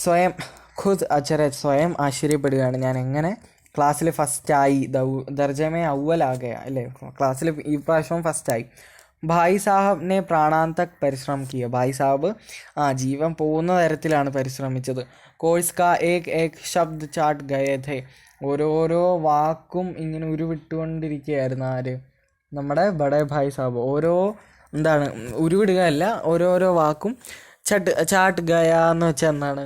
Speaker 1: സ്വയം ഖുദ് അച്ചരജ്, സ്വയം ആശ്ചര്യപ്പെടുകയാണ് ഞാൻ എങ്ങനെ ക്ലാസ്സിൽ ഫസ്റ്റായി. ദർജമേ അവലാകുക അല്ലേ, ക്ലാസ്സിൽ ഈ പ്രാവശ്യം ഫസ്റ്റായി. ഭായ് സാഹബിനെ പ്രാണാന്തക് പരിശ്രമം കിയ. ഭായ് സാഹബ് ജീവൻ പോകുന്ന തരത്തിലാണ് പരിശ്രമിച്ചത്. കോഴ്സ് കാ ഏക് ശബ്ദ് ചാട്ട് ഗയേ ഥേ. ഓരോരോ വാക്കും ഇങ്ങനെ ഉരുവിട്ടുകൊണ്ടിരിക്കുകയായിരുന്നു. ആര്? നമ്മുടെ ബഡേ ഭായ് സാഹബ്. എന്താണ്, ഉരുവിടുകയല്ല, ഓരോരോ വാക്കും ചാട്ട് ഗയ എന്ന് വെച്ചാൽ എന്താണ്,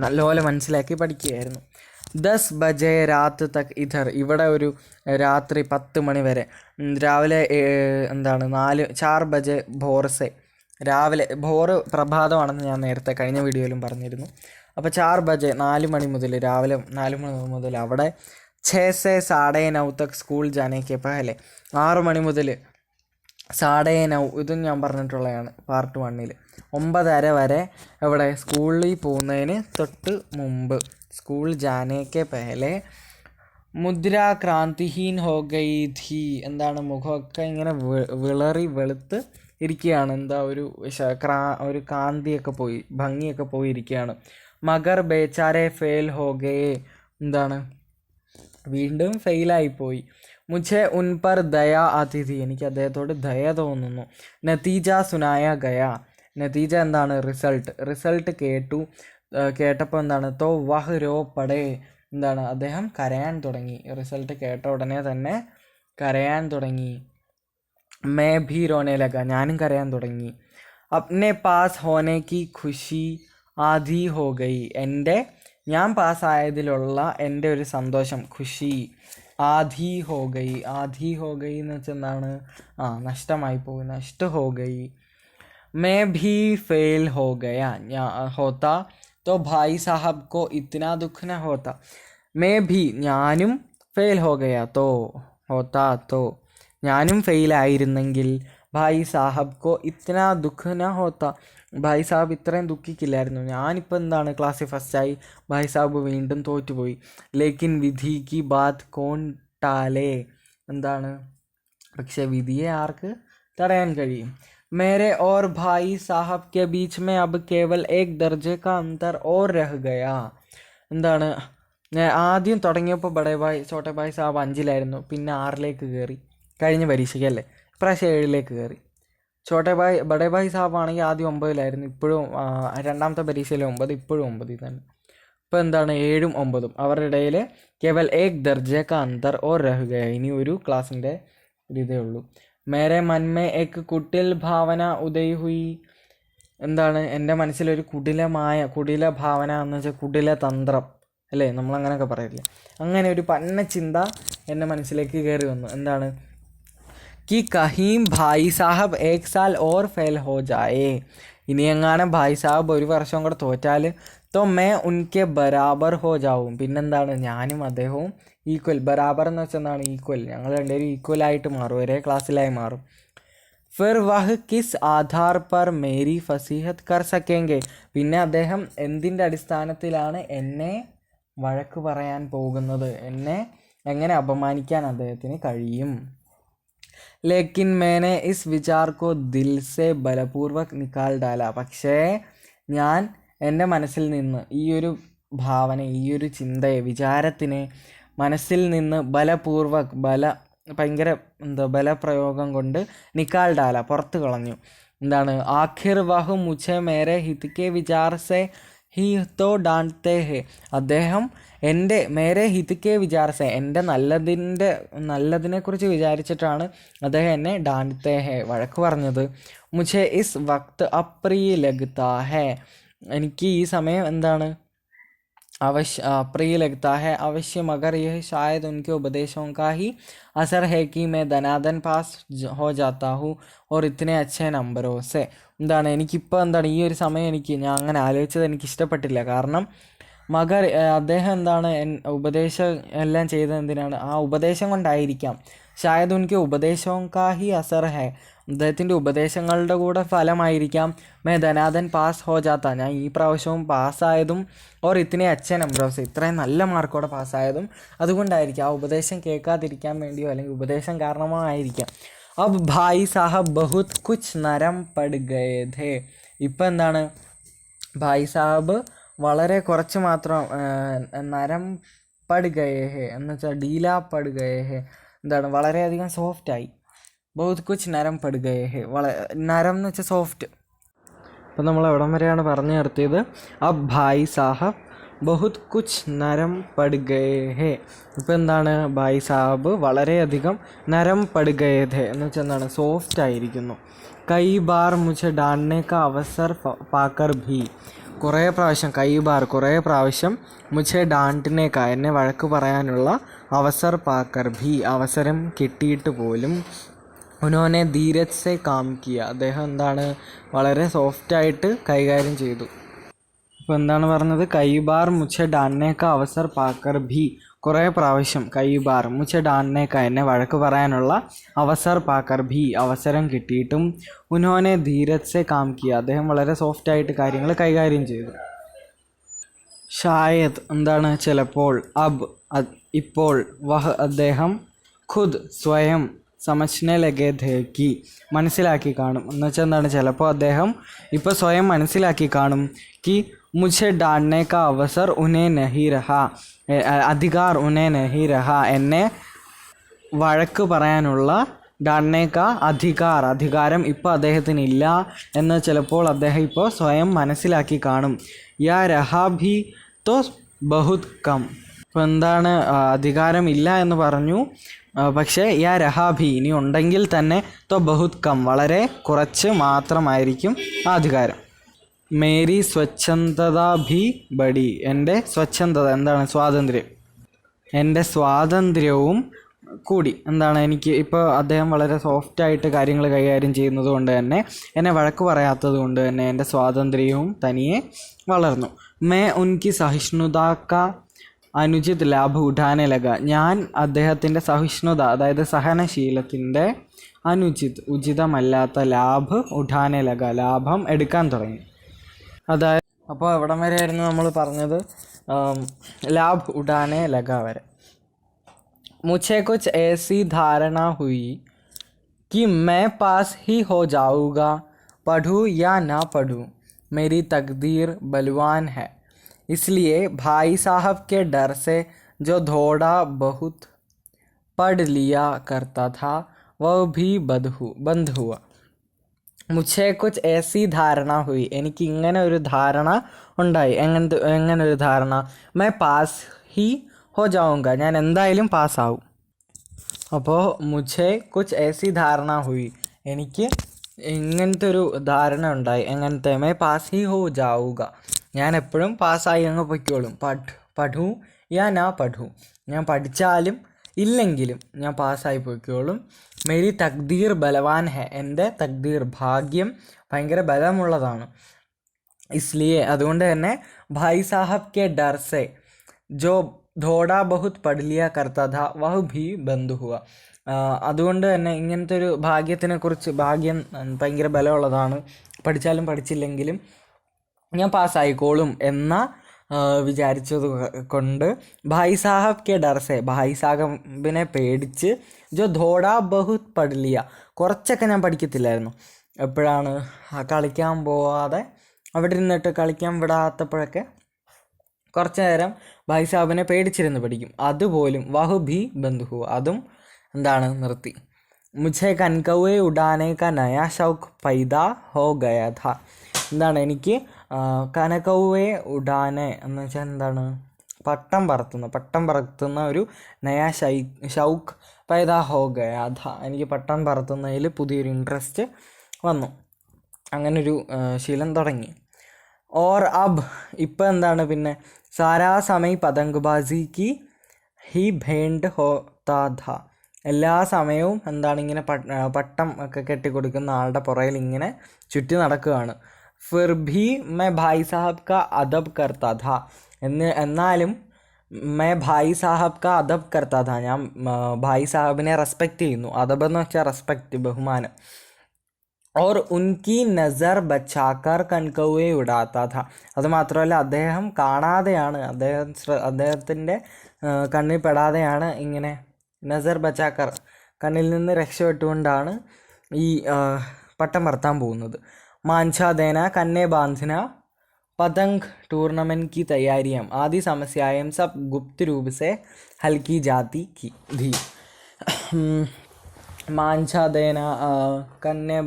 Speaker 1: നല്ലപോലെ മനസ്സിലാക്കി പഠിക്കുകയായിരുന്നു. 10 ബജെ രാത്ത് തക് ഇധർ. ഇവിടെ ഒരു രാത്രി 10 മണി വരെ. രാവിലെ എന്താണ് 4 ബജെ ഭോർസെ. രാവിലെ ഭോറ് പ്രഭാതമാണെന്ന് ഞാൻ നേരത്തെ കഴിഞ്ഞ വീഡിയോയിലും പറഞ്ഞിരുന്നു. അപ്പോൾ 4 ബജെ 4 മണി മുതൽ, രാവിലെ 4 മണി മുതൽ അവിടെ. 6 से 9:30 തക് സ്കൂൾ ജാനേക്ക് പഹലെ. 6 മണി മുതൽ 9:30, ഇതും ഞാൻ പറഞ്ഞിട്ടുള്ളതാണ് പാർട്ട് 1-ൽ. 9:30 വരെ ഇവിടെ സ്കൂളിൽ പോകുന്നതിന് തൊട്ട് മുമ്പ്. സ്കൂൾ ജാനേക്ക് പഹലെ. മുദ്ര ക്രാന്തിഹീൻ ഹോ ഗയി ധി. എന്താണ്, മുഖമൊക്കെ ഇങ്ങനെ വെളുത്ത് ഇരിക്കുകയാണ്. എന്താ, ഒരു കാന്തിയൊക്കെ പോയി, ഭംഗിയൊക്കെ പോയി ഇരിക്കുകയാണ്. മഗർ ബേച്ചാരെ ഫെയിൽ ഹോ ഗയേ. എന്താണ്, വീണ്ടും ഫെയിലായിപ്പോയി. മുझे ഉൻ പർ ദയ ആതി ഥി. എനിക്ക് അദ്ദേഹത്തോട് ദയ തോന്നുന്നു. നതീജ സുനായ ഗയ. നതീജ എന്താണ്, റിസൾട്ട് കേട്ടപ്പോൾ എന്താണ്, തോ വഹ് രോ പടേ. എന്താണ്, അദ്ദേഹം കരയാൻ തുടങ്ങി. റിസൾട്ട് കേട്ട ഉടനെ തന്നെ കരയാൻ തുടങ്ങി. മേ ഭി റോനെ ലഗ. ഞാനും കരയാൻ തുടങ്ങി. അപ്നെ പാസ് ഹോനെ കി ഖുഷി ആധി ഹോ ഗയി. ഞാൻ പാസ്സായതിലുള്ള എൻ്റെ ഒരു സന്തോഷം, ഖുഷി, ആധി ഹോ ഗയി. ആധി ഹോ ഗയി എന്ന് വെച്ചാൽ എന്താണ്, നഷ്ടമായി പോയി, നഷ്ട ഹോ ഗയി. മേ ഭി ഫെയിൽ ഹോ ഗയ ഹോത്ത तो भाई साहब को इतना दुख न होता. मैं भी, ഞാനും ഫെയിൽ ഹോ ഗയ തോ ഹോത്താ തോ, ഞാനും ഫെയിലായിരുന്നെങ്കിൽ ഭായ് സാഹബ് കോ ഇത്തന ദുഃഖ് ന ഹോത്ത, ഭായ് സാഹബ് ഇത്രയും ദുഃഖിക്കില്ലായിരുന്നു. ഞാനിപ്പോൾ എന്താണ്, ക്ലാസ്സിൽ ഫസ്റ്റായി, ഭായ് സാഹബ് വീണ്ടും തോറ്റുപോയി. ലേക്കിൻ വിധി കി ബാത് കോൺ ടാലേ. എന്താണ്, പക്ഷെ വിധിയെ ആർക്ക് തടയാൻ കഴിയും? मेरे और भाई साहब के बीच में अब केवल 1 दर्जे का अंतर और रह गया. എന്താണ്, ആദ്യം തുടങ്ങിയപ്പോൾ ബഡേ ഭായ് ചോട്ടെ ഭായ് സാബ് 5-ലായിരുന്നു, പിന്നെ 6-ലേക്ക് കയറി കഴിഞ്ഞ പരീക്ഷയ്ക്ക് അല്ലേ, ഇപ്രാവശ്യം 7-ലേക്ക് കയറി. ബഡേ ഭായ് സാബ് ആണെങ്കിൽ ആദ്യം 9-ലായിരുന്നു, ഇപ്പോഴും രണ്ടാമത്തെ പരീക്ഷയിൽ 9, ഇപ്പോഴും 9 തന്നെ. ഇപ്പോൾ എന്താണ് 7ഉം 9ഉം അവരുടെ ഇടയിൽ കേവൽ ഏക് ദർജ കാ അന്തർ ഓർ രഹ് ഗയ, ഇനി ഒരു ക്ലാസ്സിൻ്റെ ഒരു ഇതേ ഉള്ളൂ. മേരെ മൻമേ ഏക് കുട്ടിൽ ഭാവന ഉദയ് ഹുയി, എന്താണ് എൻ്റെ മനസ്സിലൊരു കുടില ഭാവന എന്ന് വെച്ചാൽ കുടില തന്ത്രം അല്ലേ, നമ്മളങ്ങനെയൊക്കെ പറയില്ലേ, അങ്ങനെ ഒരു പന്ന ചിന്ത എൻ്റെ മനസ്സിലേക്ക് കയറി വന്നു. എന്താണ് कि कहीं भाई साहब 1 साल और फेल हो जाए, ഇനി എങ്ങാനും ഭായ് സാഹബ് 1 വർഷം കൂടെ തോറ്റാൽ तो मैं उनके बराबर हो जाऊँ, പിന്നെന്താണ് ഞാനും അദ്ദേഹവും ഈക്വൽ, ബരാബർ എന്ന് വെച്ചാൽ എന്താണ് ഈക്വൽ, ഞങ്ങൾ രണ്ടുപേരും ഈക്വലായിട്ട് മാറും, ഒരേ ക്ലാസ്സിലായി മാറും. ഫിർ വഹ് കിസ് ആധാർ പർ മേരി ഫസീഹത്ത് കർ സക്കേങ്കെ, പിന്നെ അദ്ദേഹം എന്തിൻ്റെ അടിസ്ഥാനത്തിലാണ് എന്നെ വഴക്ക് പറയാൻ പോകുന്നത്, എന്നെ എങ്ങനെ അപമാനിക്കാൻ അദ്ദേഹത്തിന് കഴിയും. ലേക്കിൻ മേനെ ഇസ് വിചാർ കോ ദിൽ സെ ബലപൂർവക് നിക്കാൽ ഡാല, പക്ഷേ ഞാൻ എൻ്റെ മനസ്സിൽ നിന്ന് ഈ ഒരു ഭാവന, ഈ ഒരു ചിന്തയെ, വിചാരത്തിനെ മനസ്സിൽ നിന്ന് ബലപൂർവക് ഭയങ്കര ബലപ്രയോഗം കൊണ്ട് നിക്കാൽ ഡാല പുറത്ത് കളഞ്ഞു. എന്താണ് ആഖിർ വഹ് മുझे മേരെ ഹിത് കെ വിചാർ സെ ഹി തോ ഡാൻത്തെ ഹെ, അദ്ദേഹം എൻ്റെ മേരെ ഹിത് കെ വിചാർ സെ, എൻ്റെ നല്ലതിനെക്കുറിച്ച് വിചാരിച്ചിട്ടാണ് അദ്ദേഹം എന്നെ ഡാൻത്തെ ഹെ വഴക്ക് പറഞ്ഞത്. മുझे ഇസ് വക്ത് അപ്രിയ ലഗ്താ ഹെ, എനിക്ക് ഈ സമയം എന്താണ് प्रिय लगता है अवश्य, मगर यह शायद उनके उपदेशों का ही असर है कि मैं धनाधन पास हो जाता हूँ और इतने अच्छे नंबरों से. എന്താണ് എനിക്കിപ്പോൾ എന്താണ് ഈ ഒരു സമയം ഞാൻ അങ്ങനെ ആലോചിച്ചത് എനിക്ക് ഇഷ്ടപ്പെട്ടില്ല. കാരണം മകർ അദ്ദേഹം എന്താണ് ഉപദേശം എല്ലാം ചെയ്തത് എന്തിനാണ്, ആ ഉപദേശം കൊണ്ടായിരിക്കാം. ഷായദ് ഉൻകെ ഉപദേശവും കാ ഹി അസർ ഹെ, അദ്ദേഹത്തിൻ്റെ ഉപദേശങ്ങളുടെ കൂടെ ഫലമായിരിക്കാം മേ ധനാധൻ പാസ് ഹോ ജാത്ത, ഞാൻ ഈ പ്രാവശ്യവും പാസ്സായതും ഓർ ഇത്തിനെ അച്ഛൻ നമ്പറോസ്, ഇത്രയും നല്ല മാർക്കോടെ പാസ്സായതും അതുകൊണ്ടായിരിക്കും, ആ ഉപദേശം കേൾക്കാതിരിക്കാൻ വേണ്ടിയോ അല്ലെങ്കിൽ ഉപദേശം കാരണമോ ആയിരിക്കാം. അബ് ഭായ് സാഹബ് ബഹുത് കുച്ച് നരം പട് ഗയേ ഥേ, ഇപ്പം എന്താണ് ഭായ് സാഹബ് വളരെ കുറച്ച് മാത്രം നരം പട് ഗയേ ഹേ എന്ന് വെച്ചാൽ ഡീല പട് ഗയേ ഹേ, എന്താണ് വളരെയധികം സോഫ്റ്റായി. ബഹുത് കുച്ച് നരം പട് ഗയേ ഹേ, നരം എന്ന് വെച്ചാൽ സോഫ്റ്റ്. അപ്പം നമ്മൾ എവിടം വരെയാണ് പറഞ്ഞു നിർത്തിയത്, അബ് ഭായ് സാഹബ് ബഹുത് കുച്ച് നരം പട് ഗയേ ഹേ, ഇപ്പം എന്താണ് ഭായ് സാഹബ് വളരെയധികം നരം പട് ഗയേ ഥേ എന്ന് വെച്ചാൽ എന്താണ് സോഫ്റ്റ് ആയിരിക്കുന്നു. കൈ ബാർ മുझे ഡാൻനെ കാ അവസർ പാക്കർ ഭി, കുറേ പ്രാവശ്യം മുझे ഡാൻറ്റിനെ കാ, എന്നെ വഴക്ക് പറയാനുള്ള അവസർ പാക്കർ ഭി, അവസരം കിട്ടിയിട്ട് പോലും ഉനോനെ ധീരജ് സെ കാം കിയ, അദ്ദേഹം എന്താണ് വളരെ സോഫ്റ്റായിട്ട് കൈകാര്യം ചെയ്തു. അപ്പോൾ എന്താണ് പറഞ്ഞത്, കൈ ബാർ മുझे ഡാൻനെ കാ അവസർ പാക്കർ ഭി, കുറേ പ്രാവശ്യം കൈ ബാർ മുझे ഡാൻനെ കാ, എന്നെ വഴക്ക് പറയാനുള്ള അവസർ പാക്കർ ഭി, അവസരം കിട്ടിയിട്ടും ഉനോനെ ധീരജ് സെ കാം കിയ, അദ്ദേഹം വളരെ സോഫ്റ്റായിട്ട് കാര്യങ്ങൾ കൈകാര്യം ചെയ്തു. ഷായദ് എന്താണ് ചിലപ്പോൾ, അബ് ഇപ്പോൾ, വഹ് അദ്ദേഹം, ഖുദ് സ്വയം, സമജ്നെ ലഗേ ഥേ കി മനസ്സിലാക്കി കാണും, എന്ന് വെച്ചാൽ എന്താണ് ചിലപ്പോൾ അദ്ദേഹം ഇപ്പോൾ സ്വയം മനസ്സിലാക്കി കാണും, കി മുझे डांटने का अवसर उन्हें नहीं रहा, അധികാർ ഉനേ നഹി രഹ, എന്നെ വഴക്ക് പറയാനുള്ള ഡാൻനേക്ക അധികാരം ഇപ്പോൾ അദ്ദേഹത്തിനില്ല എന്ന് ചിലപ്പോൾ അദ്ദേഹം ഇപ്പോൾ സ്വയം മനസ്സിലാക്കി കാണും. യാ രഹാ ഭി തോ ബഹുത് കം, ഇപ്പോൾ എന്താണ് അധികാരം ഇല്ല എന്ന് പറഞ്ഞു, പക്ഷേ യാ രഹാഭി ഇനി ഉണ്ടെങ്കിൽ തന്നെ തോ ബഹുത് കം, വളരെ കുറച്ച് മാത്രമായിരിക്കും ആ അധികാരം. മേരി സ്വച്ഛന്ദത ഭി ബഡി, എൻ്റെ സ്വച്ഛന്ദത എന്താണ് സ്വാതന്ത്ര്യം, എൻ്റെ സ്വാതന്ത്ര്യവും കൂടി, എന്താണ് എനിക്ക് ഇപ്പോൾ അദ്ദേഹം വളരെ സോഫ്റ്റായിട്ട് കാര്യങ്ങൾ കൈകാര്യം ചെയ്യുന്നത് കൊണ്ട് തന്നെ, എന്നെ വഴക്ക് പറയാത്തത് കൊണ്ട് തന്നെ എൻ്റെ സ്വാതന്ത്ര്യവും തനിയെ വളർന്നു. മേ ഉൻകി സഹിഷ്ണുതാക്ക അനുചിത് ലാഭ് ഉഠാനെ ലഗ, ഞാൻ അദ്ദേഹത്തിൻ്റെ സഹിഷ്ണുത അതായത് സഹനശീലത്തിൻ്റെ ഉചിതമല്ലാത്ത ലാഭ് ഉഠാനെ ലഗ, ലാഭം എടുക്കാൻ തുടങ്ങി. അതായത് അപ്പോൾ എവിടം വരെയായിരുന്നു നമ്മൾ പറഞ്ഞത്, ലാഭ് ഉഠാനെ ലഗ വരെ. मुझे कुछ ऐसी धारणा हुई कि मैं पास ही हो जाऊँगा, पढ़ूँ या ना पढ़ूँ, मेरी तकदीर बलवान है. इसलिए भाई साहब के डर से जो थोड़ा बहुत पढ़ लिया करता था वह भी बंद हुआ. മുझേ കുച്ച് ഏസി ധാരണ ഹുയി, എനിക്ക് ഇങ്ങനെ ഒരു ധാരണ ഉണ്ടായി. എങ്ങനെ ഒരു ധാരണ? മൈ പാസ് ഹി ഹോ ജാവുങ്ക, ഞാൻ എന്തായാലും പാസ്സാവും. അപ്പോൾ മുझे കുച്ച് ഏസി ധാരണ ഹുയി, എനിക്ക് ഇങ്ങനത്തെ ഒരു ധാരണ ഉണ്ടായി. എങ്ങനത്തെ? മൈ പാസ് ഹി ഹോ ജാവുക, ഞാൻ എപ്പോഴും പാസ്സായി അങ്ങ് പൊയ്ക്കോളും. പഠൂ യാ നാ പഠൂ, ഞാൻ പഠിച്ചാലും ഇല്ലെങ്കിലും ഞാൻ പാസ്സായി പോയിക്കോളും. മേരി തക്ദീർ ബലവാൻ ഹെ, എൻ്റെ തക്ദീർ ഭാഗ്യം ഭയങ്കര ബലമുള്ളതാണ്. ഇസ്ലിയെ, അതുകൊണ്ട് തന്നെ ഭായ് സാഹബ് കെ ഡർ സെ ജോ ഥോഡാ ബഹുത് പഠ് ലിയ കർത്താ ഥാ വഹ് ഭി ബന്ദ് ഹുവ, അതുകൊണ്ട് തന്നെ ഇങ്ങനത്തെ ഒരു ഭാഗ്യത്തിനെക്കുറിച്ച്, ഭാഗ്യം ഭയങ്കര ബലമുള്ളതാണ്, പഠിച്ചാലും പഠിച്ചില്ലെങ്കിലും ഞാൻ പാസ്സായിക്കോളും എന്ന വിചാരിച്ചത് കൊണ്ട് ഭായ് സാഹബ് കെ ഡർസെ, ഭായ് സാഹബിനെ പേടിച്ച്, ജോ ഥോഡാ ബഹുത് പഠ് ലിയ, കുറച്ചൊക്കെ ഞാൻ പഠിക്കത്തില്ലായിരുന്നു. എപ്പോഴാണ്? കളിക്കാൻ പോവാതെ അവിടെ ഇരുന്നിട്ട് കളിക്കാൻ വിടാത്തപ്പോഴൊക്കെ കുറച്ച് നേരം ഭായ് സാഹബിനെ പേടിച്ചിരുന്ന് പഠിക്കും. അതുപോലും വഹു ഭി ബന്ദ് ഹുവ, അതും എന്താണ്? നിർത്തി. മുझे കൻകൗവെ ഉഡാനെ കാ നയാ ഷൗക്ക് പൈദാ ഹോ ഗയാ ഥാ, എന്താണ്? എനിക്ക് കനകൗവെ ഉഡാനെ എന്ന് വെച്ചാൽ എന്താണ്? പട്ടം പറത്തുന്ന ഒരു നയാ ഷൗക്ക് പൈദാ ഹോ ഗയാ ഥാ, എനിക്ക് പട്ടം പറത്തുന്നതിൽ പുതിയൊരു ഇൻട്രസ്റ്റ് വന്നു, അങ്ങനൊരു ശീലം തുടങ്ങി. ഓർ അബ്, ഇപ്പം എന്താണ്? പിന്നെ സാരാ സമയ് പതംഗ്ബാസിക്ക് ഹി ഭേണ്ട് ഹോത്താ ഥാ, എല്ലാ സമയവും എന്താണ്? ഇങ്ങനെ പട്ടം ഒക്കെ കെട്ടിക്കൊടുക്കുന്ന ആളുടെ പുറയിൽ ഇങ്ങനെ ചുറ്റി നടക്കുകയാണ്. ഫിർ ഭി മൈ ഭായ് സാഹബ് കാ അദബ് കർത്താ ഥാ, എന്നാലും മൈ ഭായ് സാഹബ് കാ അദബ് കർത്താ ഥാ, ഞാൻ ഭായ് സാഹബിനെ റെസ്പെക്റ്റ് ചെയ്യുന്നു. അദബ് എന്ന് വെച്ചാൽ റെസ്പെക്റ്റ്, ബഹുമാനം. ഓർ ഉൻകി നസർ ബച്ചാക്കർ കൻകൗവെ ഉഡാത്താ ഥാ, അതുമാത്രമല്ല അദ്ദേഹം കാണാതെയാണ്, അദ്ദേഹത്തിൻ്റെ കണ്ണിൽ പെടാതെയാണ് ഇങ്ങനെ നസർ ബച്ചാക്കർ, കണ്ണിൽ നിന്ന് രക്ഷപ്പെട്ടുകൊണ്ടാണ് ഈ പട്ടം പറത്താൻ പോകുന്നത്. മാൻഛാ ദേന കന്നെ ബാന്ധന പതംഗ് ടൂർണമെൻറ്റ് की तैयारियां आदि समस्याएं सब गुप्त रूप से हल की जाती थी. മാൻഛാദേന കന്നെ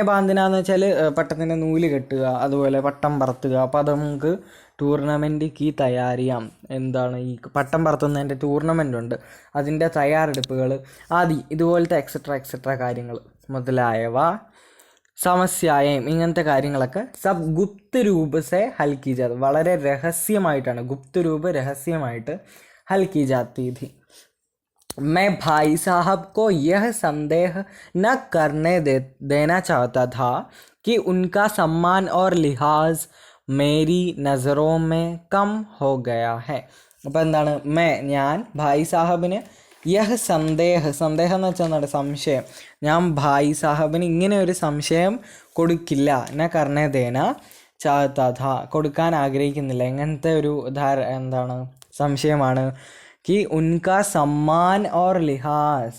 Speaker 1: ബാന്ധന എന്ന് വെച്ചാൽ പട്ടത്തിൻ്റെ നൂല് കെട്ടുക, അതുപോലെ പട്ടം പറത്തുക. പതംഗ് ടൂർണമെൻറ്റ് കി തയ്യാറിയാം, എന്താണ്? ഈ പട്ടം പറത്തുന്നതിൻ്റെ ടൂർണമെൻ്റ് ഉണ്ട്, അതിൻ്റെ തയ്യാറെടുപ്പുകൾ. ആദി, ഇതുപോലത്തെ എക്സെട്ര കാര്യങ്ങൾ മുതലായവ. സമസ്യായം, ഇങ്ങനത്തെ കാര്യങ്ങളൊക്കെ സബ് ഗുപ്ത് രൂപസെ ഹൽ കി ജാതി, വളരെ രഹസ്യമായിട്ടാണ്, ഗുപ്ത് രൂപ രഹസ്യമായിട്ട് ഹൽ കി ജാത്തി थी. मैं भाई साहब को यह संदेह न करने देना चाहता था कि उनका सम्मान और लिहाज मेरी नज़रों में कम हो गया है. അപ്പോൾ എന്താണ്? ഞാൻ ഭായ് സാഹബിന് യഹ് സന്ദേഹം എന്ന് വെച്ചാൽ എന്താണ്? സംശയം. ഞാൻ ഭായ് സാഹബിന് ഇങ്ങനെ ഒരു സംശയം കൊടുക്കില്ല. ന കർണേ ദേന ചാഹത്താ ഥാ, കൊടുക്കാൻ ആഗ്രഹിക്കുന്നില്ല. എങ്ങനത്തെ ഒരു എന്താണ്? സംശയമാണ്. कि उनका सम्मान और लिहाസ്,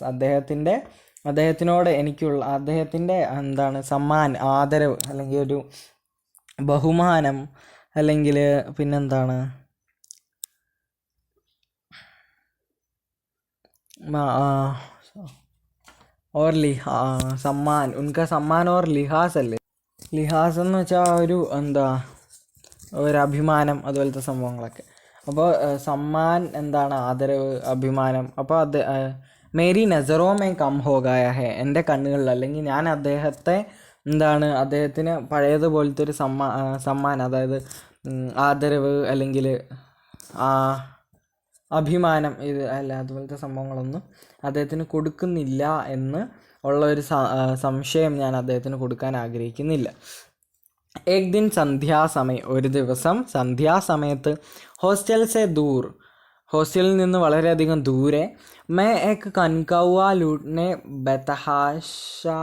Speaker 1: അദ്ദേഹത്തിനോട് എനിക്കുള്ള അദ്ദേഹത്തിൻ്റെ എന്താണ്? സമ്മാൻ, ആദരവ്, അല്ലെങ്കിൽ ഒരു ബഹുമാനം, അല്ലെങ്കിൽ പിന്നെന്താണ്? ഓർ സമ്മാൻ, ഉൻക സമ്മാൻ ഓർ ലിഹാസ് അല്ലേ? ലിഹാസ് എന്ന് വെച്ചാൽ ഒരു ഒരു അഭിമാനം, അതുപോലത്തെ സംഭവങ്ങളൊക്കെ. അപ്പോൾ സമ്മാൻ എന്താണ്? ആദരവ്, അഭിമാനം. അപ്പോൾ മേരി നസറോ മേ കം ഹോ ഗായ ഹെ, എൻ്റെ കണ്ണുകളിൽ, അല്ലെങ്കിൽ ഞാൻ അദ്ദേഹത്തെ അദ്ദേഹത്തിന് പഴയതുപോലത്തെ ഒരു സമ്മാനം, അതായത് ആദരവ് അല്ലെങ്കിൽ അഭിമാനം, അതുപോലത്തെ സംഭവങ്ങളൊന്നും അദ്ദേഹത്തിന് കൊടുക്കുന്നില്ല എന്ന് ഉള്ളൊരു സംശയം ഞാൻ അദ്ദേഹത്തിന് കൊടുക്കാൻ ആഗ്രഹിക്കുന്നില്ല. एक दिन സന്ധ്യാസമയം, ഒരു ദിവസം സന്ധ്യാസമയത്ത് ഹോസ്റ്റലിൽ നിന്ന് വളരെയധികം ദൂരെ मैं एक कनकौवा लूटने ബതഹാഷാ